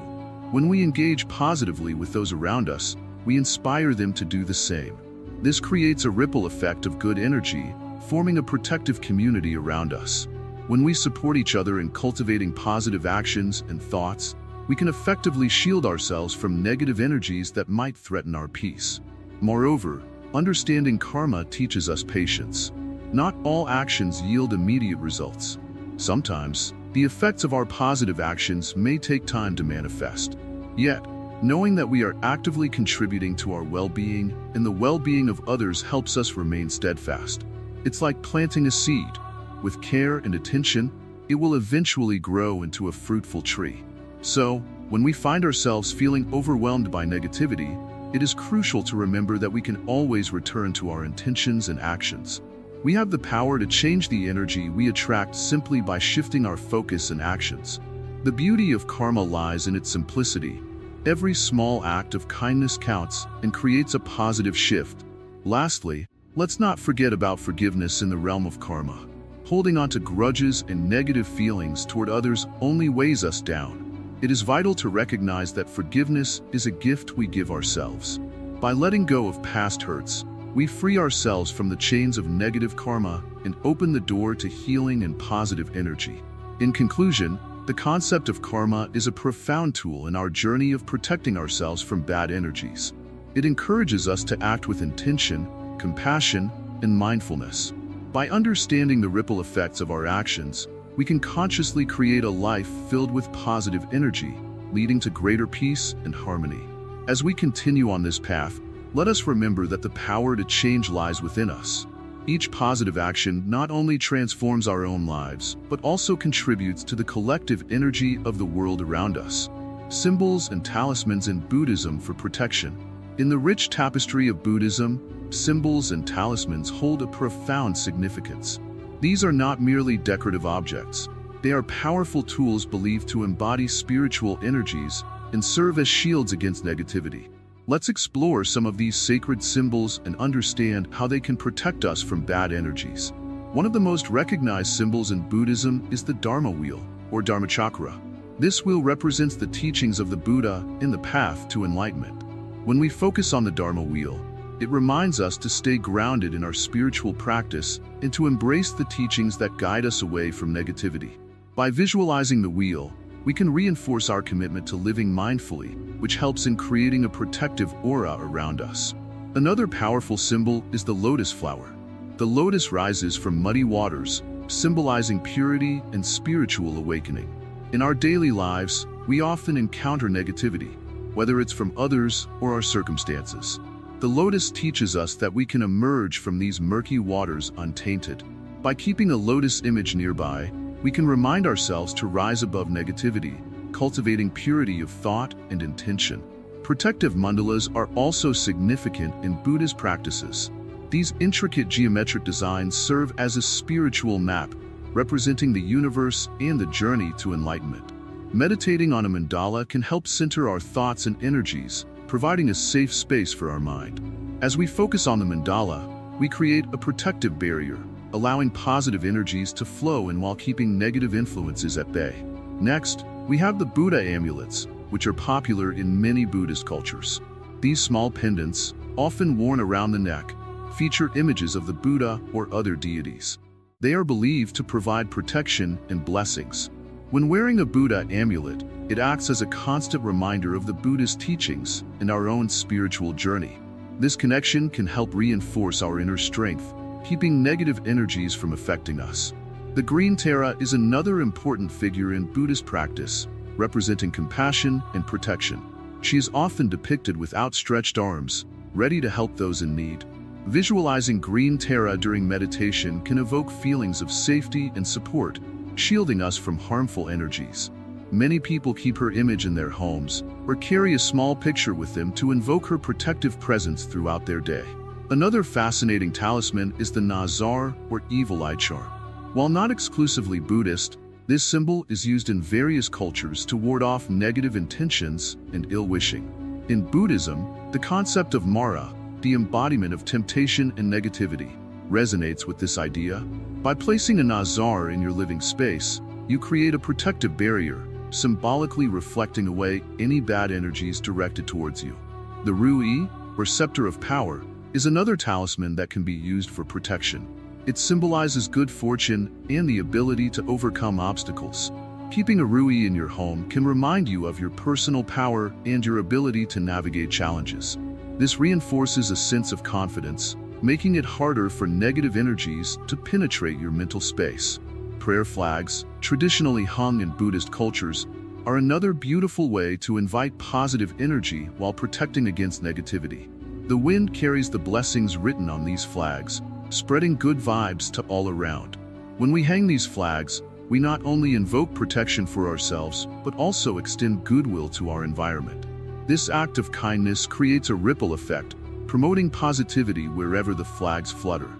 When we engage positively with those around us, we inspire them to do the same. This creates a ripple effect of good energy, forming a protective community around us. When we support each other in cultivating positive actions and thoughts, we can effectively shield ourselves from negative energies that might threaten our peace. Moreover, understanding karma teaches us patience. Not all actions yield immediate results. Sometimes, the effects of our positive actions may take time to manifest. Yet, knowing that we are actively contributing to our well-being and the well-being of others helps us remain steadfast. It's like planting a seed. With care and attention, it will eventually grow into a fruitful tree. So, when we find ourselves feeling overwhelmed by negativity, it is crucial to remember that we can always return to our intentions and actions. We have the power to change the energy we attract simply by shifting our focus and actions. The beauty of karma lies in its simplicity. Every small act of kindness counts and creates a positive shift. Lastly, let's not forget about forgiveness in the realm of karma. Holding on to grudges and negative feelings toward others only weighs us down. It is vital to recognize that forgiveness is a gift we give ourselves. By letting go of past hurts, we free ourselves from the chains of negative karma and open the door to healing and positive energy. In conclusion, the concept of karma is a profound tool in our journey of protecting ourselves from bad energies. It encourages us to act with intention, compassion, and mindfulness. By understanding the ripple effects of our actions, we can consciously create a life filled with positive energy, leading to greater peace and harmony. As we continue on this path, let us remember that the power to change lies within us. Each positive action not only transforms our own lives, but also contributes to the collective energy of the world around us. Symbols and talismans in Buddhism for protection. In the rich tapestry of Buddhism, symbols and talismans hold a profound significance. These are not merely decorative objects. They are powerful tools believed to embody spiritual energies and serve as shields against negativity. Let's explore some of these sacred symbols and understand how they can protect us from bad energies. One of the most recognized symbols in Buddhism is the Dharma wheel, or Dharmachakra. This wheel represents the teachings of the Buddha in the path to enlightenment. When we focus on the Dharma wheel, it reminds us to stay grounded in our spiritual practice and to embrace the teachings that guide us away from negativity. By visualizing the wheel, we can reinforce our commitment to living mindfully, which helps in creating a protective aura around us. Another powerful symbol is the lotus flower. The lotus rises from muddy waters, symbolizing purity and spiritual awakening. In our daily lives, we often encounter negativity, whether it's from others or our circumstances. The lotus teaches us that we can emerge from these murky waters untainted. By keeping a lotus image nearby, we can remind ourselves to rise above negativity, cultivating purity of thought and intention. Protective mandalas are also significant in Buddhist practices. These intricate geometric designs serve as a spiritual map, representing the universe and the journey to enlightenment. Meditating on a mandala can help center our thoughts and energies, providing a safe space for our mind. As we focus on the mandala, we create a protective barrier, allowing positive energies to flow and while keeping negative influences at bay. Next, we have the Buddha amulets, which are popular in many Buddhist cultures. These small pendants, often worn around the neck, feature images of the Buddha or other deities. They are believed to provide protection and blessings. When wearing a Buddha amulet, it acts as a constant reminder of the Buddhist teachings and our own spiritual journey. This connection can help reinforce our inner strength, keeping negative energies from affecting us. The Green Tara is another important figure in Buddhist practice, representing compassion and protection. She is often depicted with outstretched arms, ready to help those in need. Visualizing Green Tara during meditation can evoke feelings of safety and support, shielding us from harmful energies. Many people keep her image in their homes or carry a small picture with them to invoke her protective presence throughout their day. Another fascinating talisman is the Nazar, or evil eye charm. While not exclusively Buddhist, this symbol is used in various cultures to ward off negative intentions and ill-wishing. In Buddhism, the concept of Mara, the embodiment of temptation and negativity, resonates with this idea. By placing a Nazar in your living space, you create a protective barrier, symbolically reflecting away any bad energies directed towards you. The Rui, or scepter of power, is another talisman that can be used for protection. It symbolizes good fortune and the ability to overcome obstacles. Keeping a Rui in your home can remind you of your personal power and your ability to navigate challenges. This reinforces a sense of confidence, making it harder for negative energies to penetrate your mental space. Prayer flags, traditionally hung in Buddhist cultures, are another beautiful way to invite positive energy while protecting against negativity. The wind carries the blessings written on these flags, spreading good vibes to all around. When we hang these flags, we not only invoke protection for ourselves, but also extend goodwill to our environment. This act of kindness creates a ripple effect, promoting positivity wherever the flags flutter.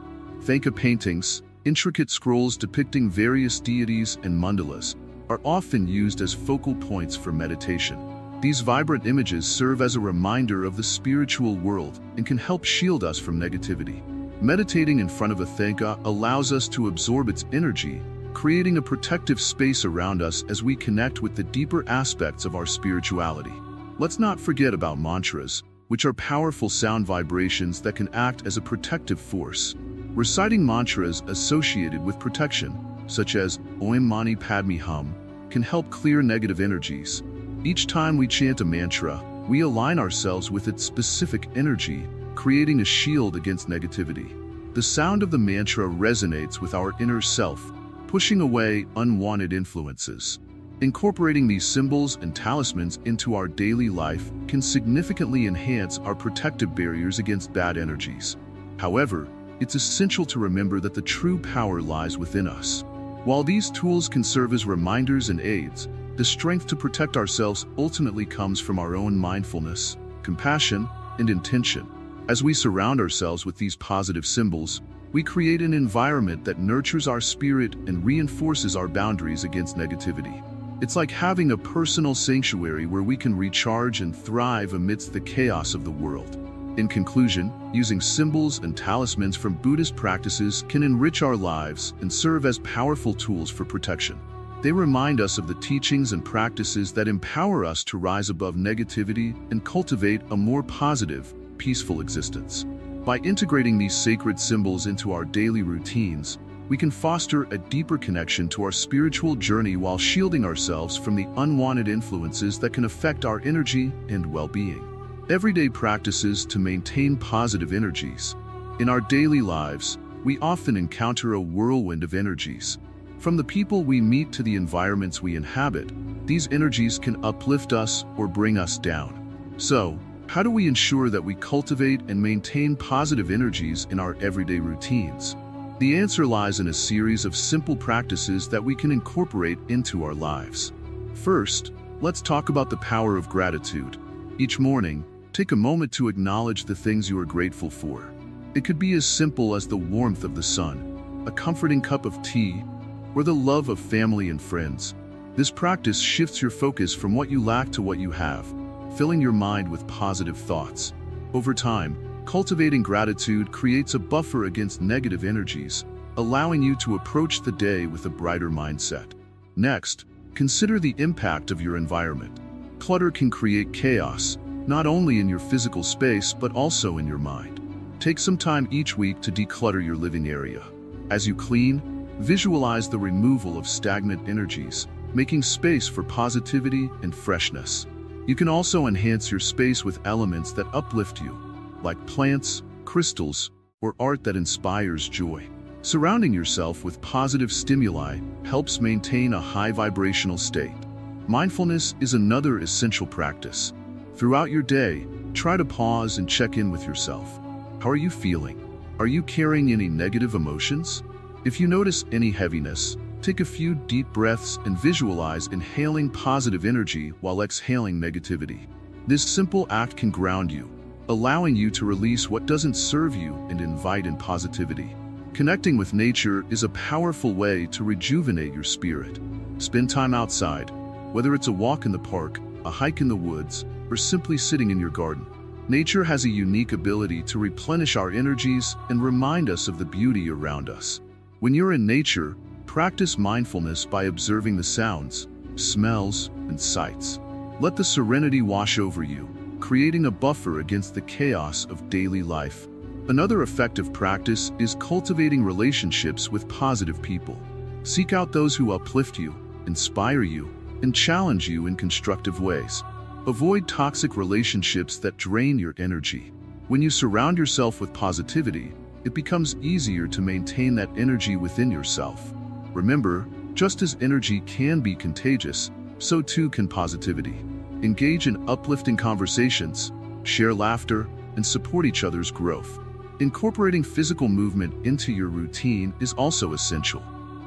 Thangka paintings, intricate scrolls depicting various deities and mandalas, are often used as focal points for meditation. These vibrant images serve as a reminder of the spiritual world and can help shield us from negativity. Meditating in front of a thangka allows us to absorb its energy, creating a protective space around us as we connect with the deeper aspects of our spirituality. Let's not forget about mantras, which are powerful sound vibrations that can act as a protective force. Reciting mantras associated with protection, such as Om Mani Padme Hum, can help clear negative energies. Each time we chant a mantra, we align ourselves with its specific energy, creating a shield against negativity. The sound of the mantra resonates with our inner self, pushing away unwanted influences. Incorporating these symbols and talismans into our daily life can significantly enhance our protective barriers against bad energies. However, it's essential to remember that the true power lies within us. While these tools can serve as reminders and aids, the strength to protect ourselves ultimately comes from our own mindfulness, compassion, and intention. As we surround ourselves with these positive symbols, We create an environment that nurtures our spirit and reinforces our boundaries against negativity. It's like having a personal sanctuary where we can recharge and thrive amidst the chaos of the world. In conclusion, using symbols and talismans from Buddhist practices can enrich our lives and serve as powerful tools for protection. They remind us of the teachings and practices that empower us to rise above negativity and cultivate a more positive, peaceful existence. By integrating these sacred symbols into our daily routines, we can foster a deeper connection to our spiritual journey while shielding ourselves from the unwanted influences that can affect our energy and well-being. Everyday practices to maintain positive energies. In our daily lives, we often encounter a whirlwind of energies. From the people we meet to the environments we inhabit, these energies can uplift us or bring us down. So, how do we ensure that we cultivate and maintain positive energies in our everyday routines? The answer lies in a series of simple practices that we can incorporate into our lives. First, let's talk about the power of gratitude. Each morning, take a moment to acknowledge the things you are grateful for. It could be as simple as the warmth of the sun, a comforting cup of tea, or the love of family and friends. This practice shifts your focus from what you lack to what you have, filling your mind with positive thoughts. Over time, cultivating gratitude creates a buffer against negative energies, allowing you to approach the day with a brighter mindset. Next, consider the impact of your environment. Clutter can create chaos, not only in your physical space but also in your mind. Take some time each week to declutter your living area. As you clean, visualize the removal of stagnant energies, making space for positivity and freshness. You can also enhance your space with elements that uplift you, like plants, crystals, or art that inspires joy. Surrounding yourself with positive stimuli helps maintain a high vibrational state. Mindfulness is another essential practice. Throughout your day, try to pause and check in with yourself. How are you feeling? Are you carrying any negative emotions? If you notice any heaviness, take a few deep breaths and visualize inhaling positive energy while exhaling negativity. This simple act can ground you, allowing you to release what doesn't serve you and invite in positivity. Connecting with nature is a powerful way to rejuvenate your spirit. Spend time outside, whether it's a walk in the park, a hike in the woods, or simply sitting in your garden. Nature has a unique ability to replenish our energies and remind us of the beauty around us. When you're in nature, practice mindfulness by observing the sounds, smells, and sights. Let the serenity wash over you, creating a buffer against the chaos of daily life. Another effective practice is cultivating relationships with positive people. Seek out those who uplift you, inspire you, and challenge you in constructive ways. Avoid toxic relationships that drain your energy. When you surround yourself with positivity, it becomes easier to maintain that energy within yourself. Remember, just as energy can be contagious, so too can positivity. Engage in uplifting conversations, share laughter, and support each other's growth. Incorporating physical movement into your routine is also essential.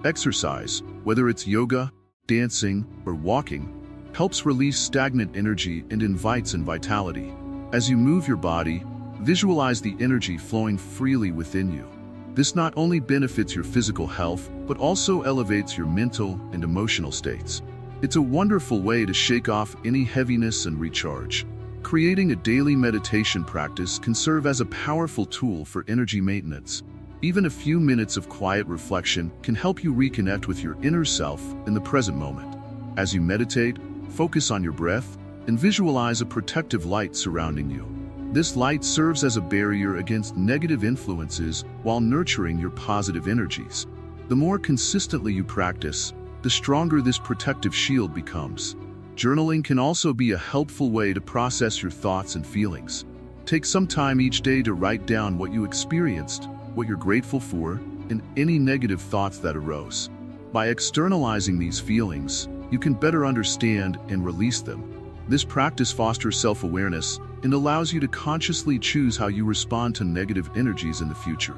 Exercise, whether it's yoga, dancing, or walking, helps release stagnant energy and invites in vitality. As you move your body, visualize the energy flowing freely within you. This not only benefits your physical health, but also elevates your mental and emotional states. It's a wonderful way to shake off any heaviness and recharge. Creating a daily meditation practice can serve as a powerful tool for energy maintenance. Even a few minutes of quiet reflection can help you reconnect with your inner self in the present moment. As you meditate, focus on your breath and visualize a protective light surrounding you. This light serves as a barrier against negative influences while nurturing your positive energies. The more consistently you practice, the stronger this protective shield becomes. Journaling can also be a helpful way to process your thoughts and feelings. Take some time each day to write down what you experienced, what you're grateful for, and any negative thoughts that arose. By externalizing these feelings, you can better understand and release them. This practice fosters self-awareness and allows you to consciously choose how you respond to negative energies in the future.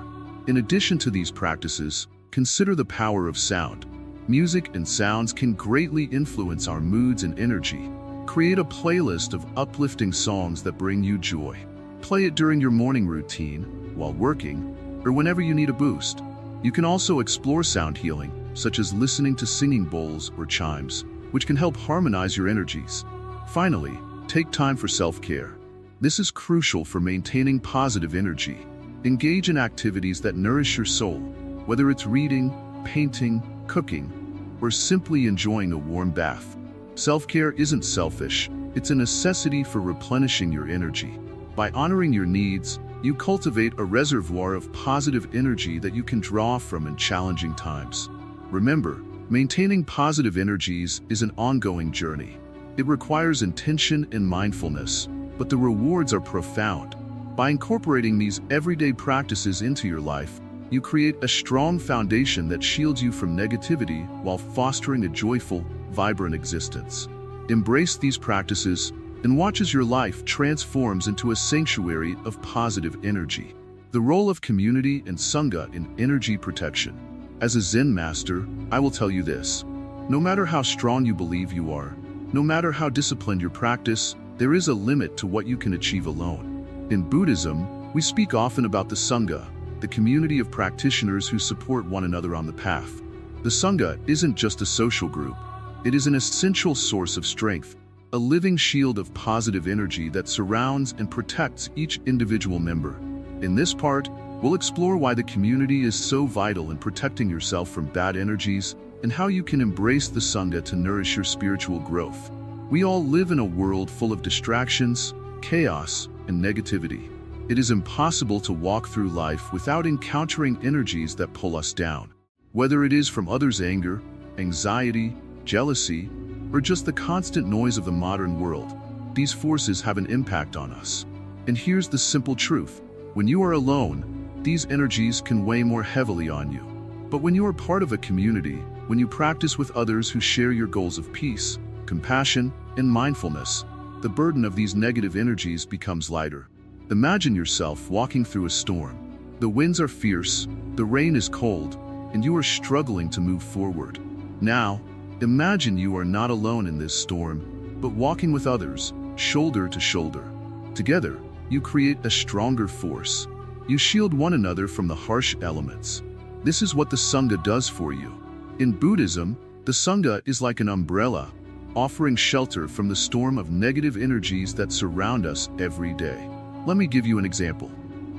In addition to these practices, consider the power of sound. Music and sounds can greatly influence our moods and energy. Create a playlist of uplifting songs that bring you joy. Play it during your morning routine, while working, or whenever you need a boost. You can also explore sound healing, such as listening to singing bowls or chimes, which can help harmonize your energies. Finally, take time for self-care. This is crucial for maintaining positive energy. Engage in activities that nourish your soul, whether it's reading, painting, cooking, or simply enjoying a warm bath. Self-care isn't selfish, it's a necessity for replenishing your energy. By honoring your needs, you cultivate a reservoir of positive energy that you can draw from in challenging times. Remember, maintaining positive energies is an ongoing journey. It requires intention and mindfulness, but the rewards are profound. By incorporating these everyday practices into your life, you create a strong foundation that shields you from negativity while fostering a joyful, vibrant existence. Embrace these practices and watch as your life transforms into a sanctuary of positive energy. The role of community and Sangha in energy protection. As a Zen master, I will tell you this. No matter how strong you believe you are, no matter how disciplined your practice, there is a limit to what you can achieve alone. In Buddhism, we speak often about the Sangha, the community of practitioners who support one another on the path. The Sangha isn't just a social group. It is an essential source of strength, a living shield of positive energy that surrounds and protects each individual member. In this part, we'll explore why the community is so vital in protecting yourself from bad energies and how you can embrace the Sangha to nourish your spiritual growth. We all live in a world full of distractions, chaos, and negativity. It is impossible to walk through life without encountering energies that pull us down. Whether it is from others' anger, anxiety, jealousy, or just the constant noise of the modern world, these forces have an impact on us. And here's the simple truth. When you are alone, these energies can weigh more heavily on you. But when you are part of a community, when you practice with others who share your goals of peace, compassion, and mindfulness, the burden of these negative energies becomes lighter. Imagine yourself walking through a storm. The winds are fierce, the rain is cold, and you are struggling to move forward. Now, imagine you are not alone in this storm, but walking with others, shoulder to shoulder. Together, you create a stronger force. You shield one another from the harsh elements. This is what the Sangha does for you. In Buddhism, the Sangha is like an umbrella, offering shelter from the storm of negative energies that surround us every day. Let me give you an example.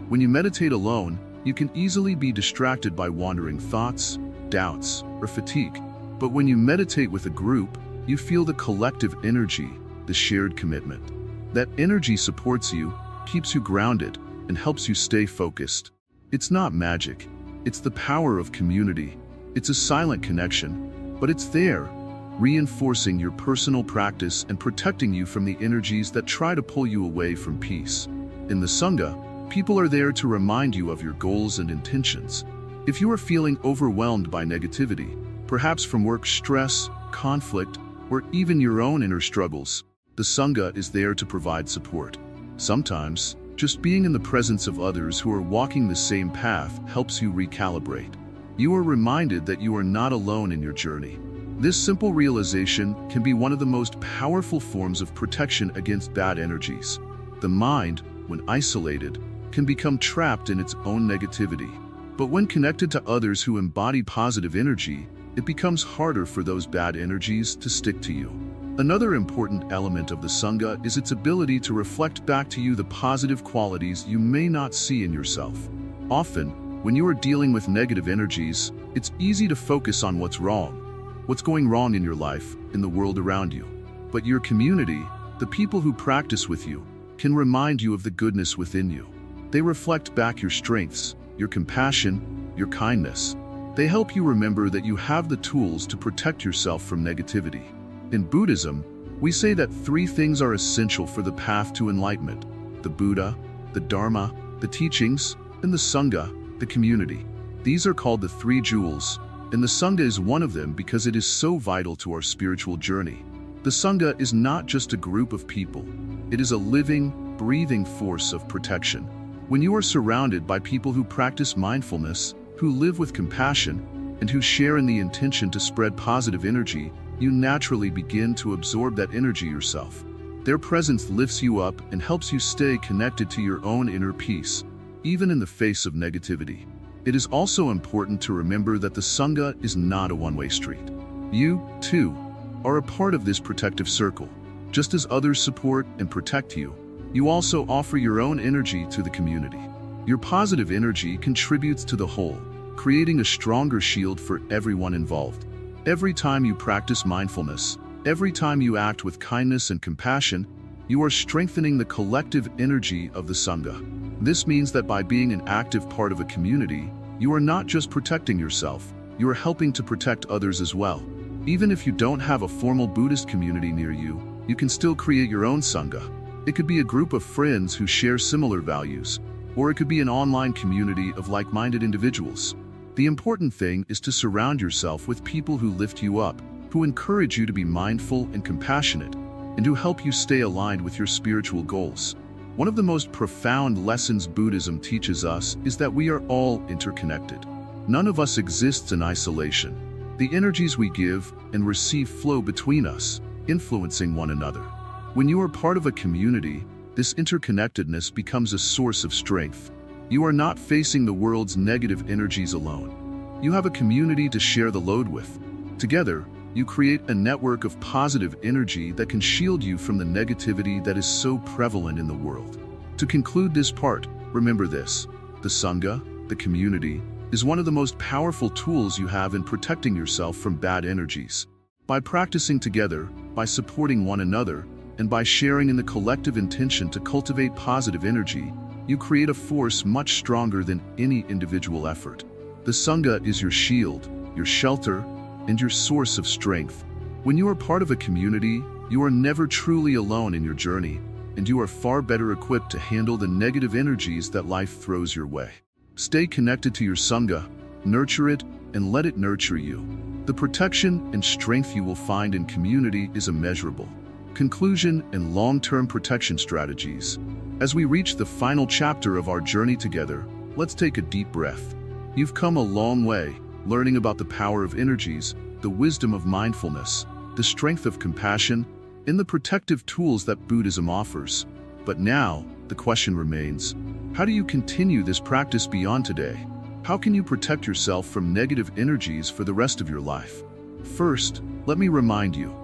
When you meditate alone, you can easily be distracted by wandering thoughts, doubts, or fatigue. But when you meditate with a group, you feel the collective energy, the shared commitment. That energy supports you, keeps you grounded, and helps you stay focused. It's not magic. It's the power of community. It's a silent connection, but it's there, reinforcing your personal practice and protecting you from the energies that try to pull you away from peace. In the Sangha, people are there to remind you of your goals and intentions. If you are feeling overwhelmed by negativity, perhaps from work stress, conflict, or even your own inner struggles, the Sangha is there to provide support. Sometimes, just being in the presence of others who are walking the same path helps you recalibrate. You are reminded that you are not alone in your journey. This simple realization can be one of the most powerful forms of protection against bad energies. The mind, when isolated, can become trapped in its own negativity. But when connected to others who embody positive energy, it becomes harder for those bad energies to stick to you. Another important element of the Sangha is its ability to reflect back to you the positive qualities you may not see in yourself. Often, when you are dealing with negative energies, it's easy to focus on what's going wrong in your life, in the world around you. But your community, the people who practice with you, can remind you of the goodness within you. They reflect back your strengths, your compassion, your kindness. They help you remember that you have the tools to protect yourself from negativity. In Buddhism, we say that 3 things are essential for the path to enlightenment: the Buddha, the Dharma, the teachings, and the Sangha, the community. These are called the 3 jewels, and the Sangha is one of them because it is so vital to our spiritual journey. The Sangha is not just a group of people. It is a living, breathing force of protection. When you are surrounded by people who practice mindfulness, who live with compassion, and who share in the intention to spread positive energy, you naturally begin to absorb that energy yourself. Their presence lifts you up and helps you stay connected to your own inner peace, even in the face of negativity. It is also important to remember that the Sangha is not a one-way street. You, too, are a part of this protective circle. Just as others support and protect you, you also offer your own energy to the community. Your positive energy contributes to the whole, creating a stronger shield for everyone involved. Every time you practice mindfulness, every time you act with kindness and compassion, you are strengthening the collective energy of the Sangha. This means that by being an active part of a community, you are not just protecting yourself, you are helping to protect others as well. Even if you don't have a formal Buddhist community near you, you can still create your own Sangha. It could be a group of friends who share similar values, or it could be an online community of like-minded individuals. The important thing is to surround yourself with people who lift you up, who encourage you to be mindful and compassionate, and who help you stay aligned with your spiritual goals. One of the most profound lessons Buddhism teaches us is that we are all interconnected. None of us exists in isolation. The energies we give and receive flow between us, influencing one another. When you are part of a community, this interconnectedness becomes a source of strength. You are not facing the world's negative energies alone. You have a community to share the load with. Together, you create a network of positive energy that can shield you from the negativity that is so prevalent in the world. To conclude this part, remember this: the Sangha, the community, is one of the most powerful tools you have in protecting yourself from bad energies. By practicing together, by supporting one another, and by sharing in the collective intention to cultivate positive energy, you create a force much stronger than any individual effort. The Sangha is your shield, your shelter, and your source of strength. When you are part of a community, you are never truly alone in your journey, and you are far better equipped to handle the negative energies that life throws your way. Stay connected to your Sangha, nurture it, and let it nurture you. The protection and strength you will find in community is immeasurable. Conclusion and long-term protection strategies. As we reach the final chapter of our journey together, let's take a deep breath. You've come a long way, learning about the power of energies, the wisdom of mindfulness, the strength of compassion, and the protective tools that Buddhism offers. But now, the question remains, how do you continue this practice beyond today? How can you protect yourself from negative energies for the rest of your life? First, let me remind you,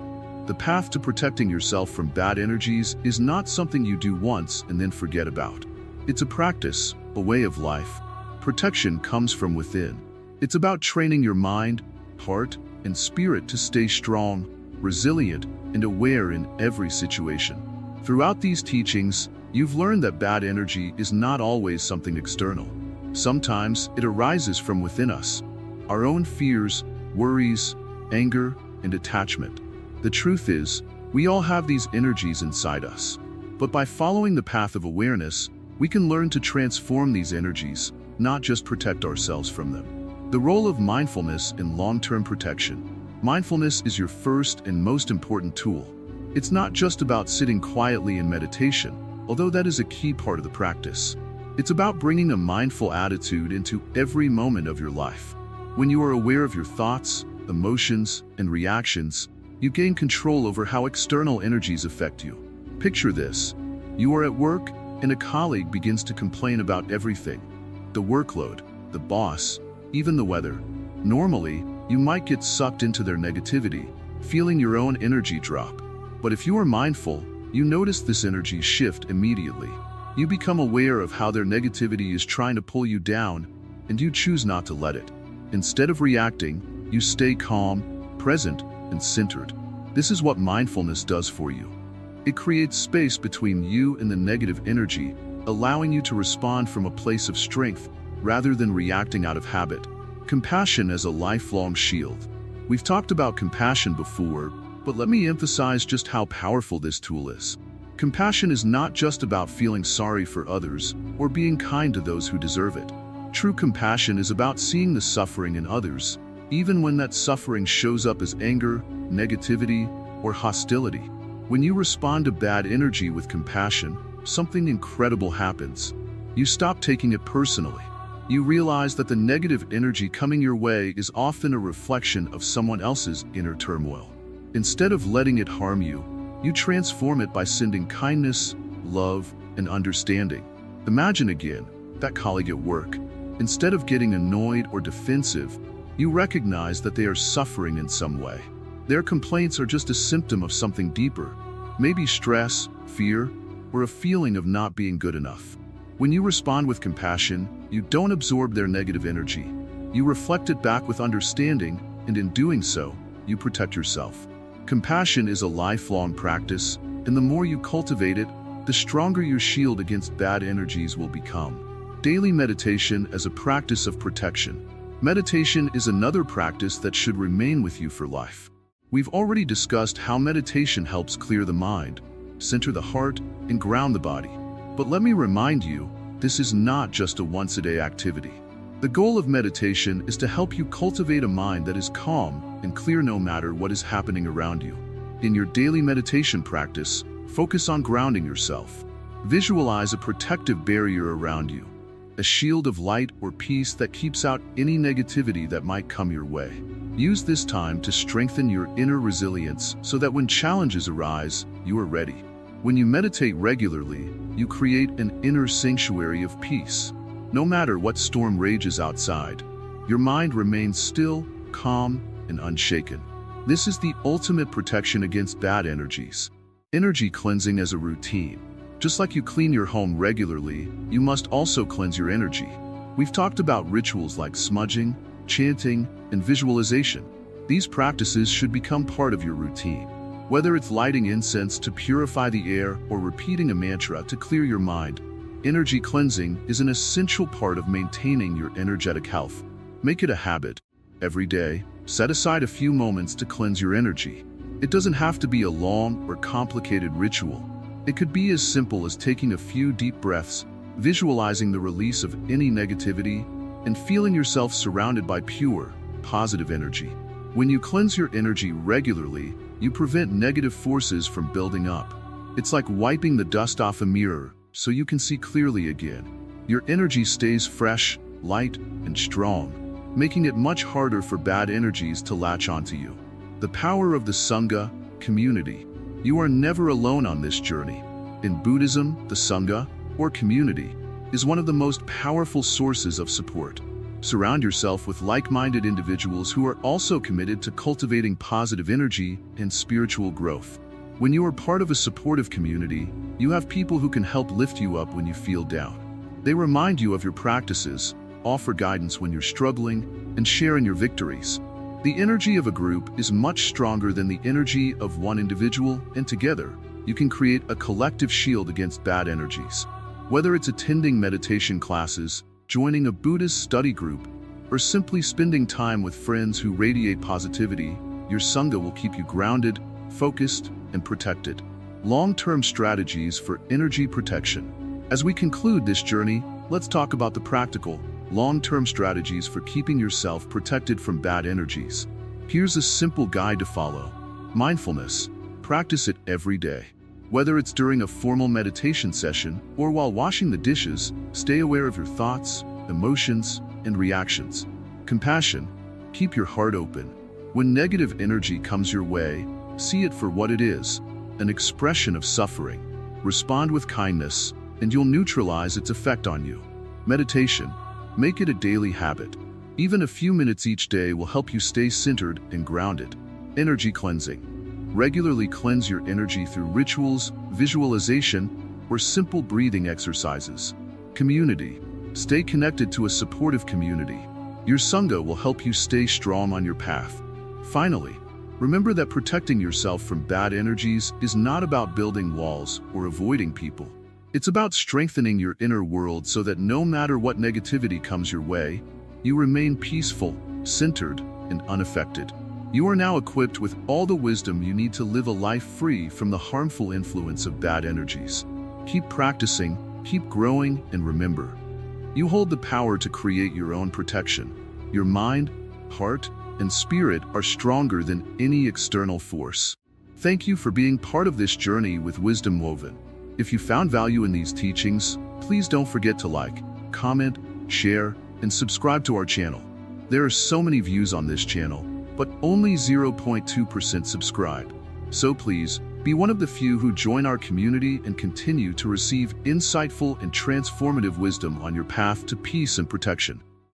the path to protecting yourself from bad energies is not something you do once and then forget about. It's a practice, a way of life. Protection comes from within. It's about training your mind, heart, and spirit to stay strong, resilient, and aware in every situation. Throughout these teachings, you've learned that bad energy is not always something external. Sometimes it arises from within us, our own fears, worries, anger, and attachment. The truth is, we all have these energies inside us. But by following the path of awareness, we can learn to transform these energies, not just protect ourselves from them. The role of mindfulness in long-term protection. Mindfulness is your first and most important tool. It's not just about sitting quietly in meditation, although that is a key part of the practice. It's about bringing a mindful attitude into every moment of your life. When you are aware of your thoughts, emotions, and reactions, you gain control over how external energies affect you. Picture this: you are at work, and a colleague begins to complain about everything. The workload, the boss, even the weather. Normally, you might get sucked into their negativity, feeling your own energy drop. But if you are mindful, you notice this energy shift immediately. You become aware of how their negativity is trying to pull you down, and you choose not to let it. Instead of reacting, you stay calm, present, and centered. This is what mindfulness does for you. It creates space between you and the negative energy, allowing you to respond from a place of strength rather than reacting out of habit. Compassion as a lifelong shield. We've talked about compassion before, but let me emphasize just how powerful this tool is. Compassion is not just about feeling sorry for others or being kind to those who deserve it. True compassion is about seeing the suffering in others, even when that suffering shows up as anger, negativity, or hostility. When you respond to bad energy with compassion, something incredible happens. You stop taking it personally. You realize that the negative energy coming your way is often a reflection of someone else's inner turmoil. Instead of letting it harm you, you transform it by sending kindness, love, and understanding. Imagine again that colleague at work. Instead of getting annoyed or defensive, you recognize that they are suffering in some way. Their complaints are just a symptom of something deeper, maybe stress, fear, or a feeling of not being good enough. When you respond with compassion, you don't absorb their negative energy. You reflect it back with understanding, and in doing so, you protect yourself. Compassion is a lifelong practice, and the more you cultivate it, the stronger your shield against bad energies will become. Daily meditation as a practice of protection. Meditation is another practice that should remain with you for life. We've already discussed how meditation helps clear the mind, center the heart, and ground the body. But let me remind you, this is not just a once-a-day activity. The goal of meditation is to help you cultivate a mind that is calm and clear no matter what is happening around you. In your daily meditation practice, focus on grounding yourself. Visualize a protective barrier around you, a shield of light or peace that keeps out any negativity that might come your way. Use this time to strengthen your inner resilience so that when challenges arise, you are ready. When you meditate regularly, you create an inner sanctuary of peace. No matter what storm rages outside, your mind remains still, calm, and unshaken. This is the ultimate protection against bad energies. Energy cleansing as a routine. Just like you clean your home regularly, you must also cleanse your energy. We've talked about rituals like smudging, chanting, and visualization. These practices should become part of your routine. Whether it's lighting incense to purify the air or repeating a mantra to clear your mind, energy cleansing is an essential part of maintaining your energetic health. Make it a habit. Every day, set aside a few moments to cleanse your energy. It doesn't have to be a long or complicated ritual. It could be as simple as taking a few deep breaths, visualizing the release of any negativity, and feeling yourself surrounded by pure, positive energy. When you cleanse your energy regularly, you prevent negative forces from building up. It's like wiping the dust off a mirror so you can see clearly again. Your energy stays fresh, light, and strong, making it much harder for bad energies to latch onto you. The power of the Sangha, community. You are never alone on this journey. In Buddhism, the Sangha, or community, is one of the most powerful sources of support. Surround yourself with like-minded individuals who are also committed to cultivating positive energy and spiritual growth. When you are part of a supportive community, you have people who can help lift you up when you feel down. They remind you of your practices, offer guidance when you're struggling, and share in your victories. The energy of a group is much stronger than the energy of one individual, and together, you can create a collective shield against bad energies. Whether it's attending meditation classes, joining a Buddhist study group, or simply spending time with friends who radiate positivity, your Sangha will keep you grounded, focused, and protected. Long-term strategies for energy protection. As we conclude this journey, let's talk about the practical, long-term strategies for keeping yourself protected from bad energies. Here's a simple guide to follow. Mindfulness. Practice it every day. Whether it's during a formal meditation session or while washing the dishes, stay aware of your thoughts, emotions, and reactions. Compassion. Keep your heart open. When negative energy comes your way, see it for what it is, an expression of suffering. Respond with kindness, and you'll neutralize its effect on you. Meditation. Make it a daily habit. Even a few minutes each day will help you stay centered and grounded. Energy cleansing. Regularly cleanse your energy through rituals, visualization, or simple breathing exercises. Community. Stay connected to a supportive community. Your Sangha will help you stay strong on your path. Finally, remember that protecting yourself from bad energies is not about building walls or avoiding people. It's about strengthening your inner world so that no matter what negativity comes your way, you remain peaceful, centered, and unaffected. You are now equipped with all the wisdom you need to live a life free from the harmful influence of bad energies. Keep practicing, keep growing, and remember, you hold the power to create your own protection. Your mind, heart, and spirit are stronger than any external force. Thank you for being part of this journey with Wisdom Woven. If you found value in these teachings, please don't forget to like, comment, share, and subscribe to our channel. There are so many views on this channel, but only 0.2% subscribe. So please, be one of the few who join our community and continue to receive insightful and transformative wisdom on your path to peace and protection.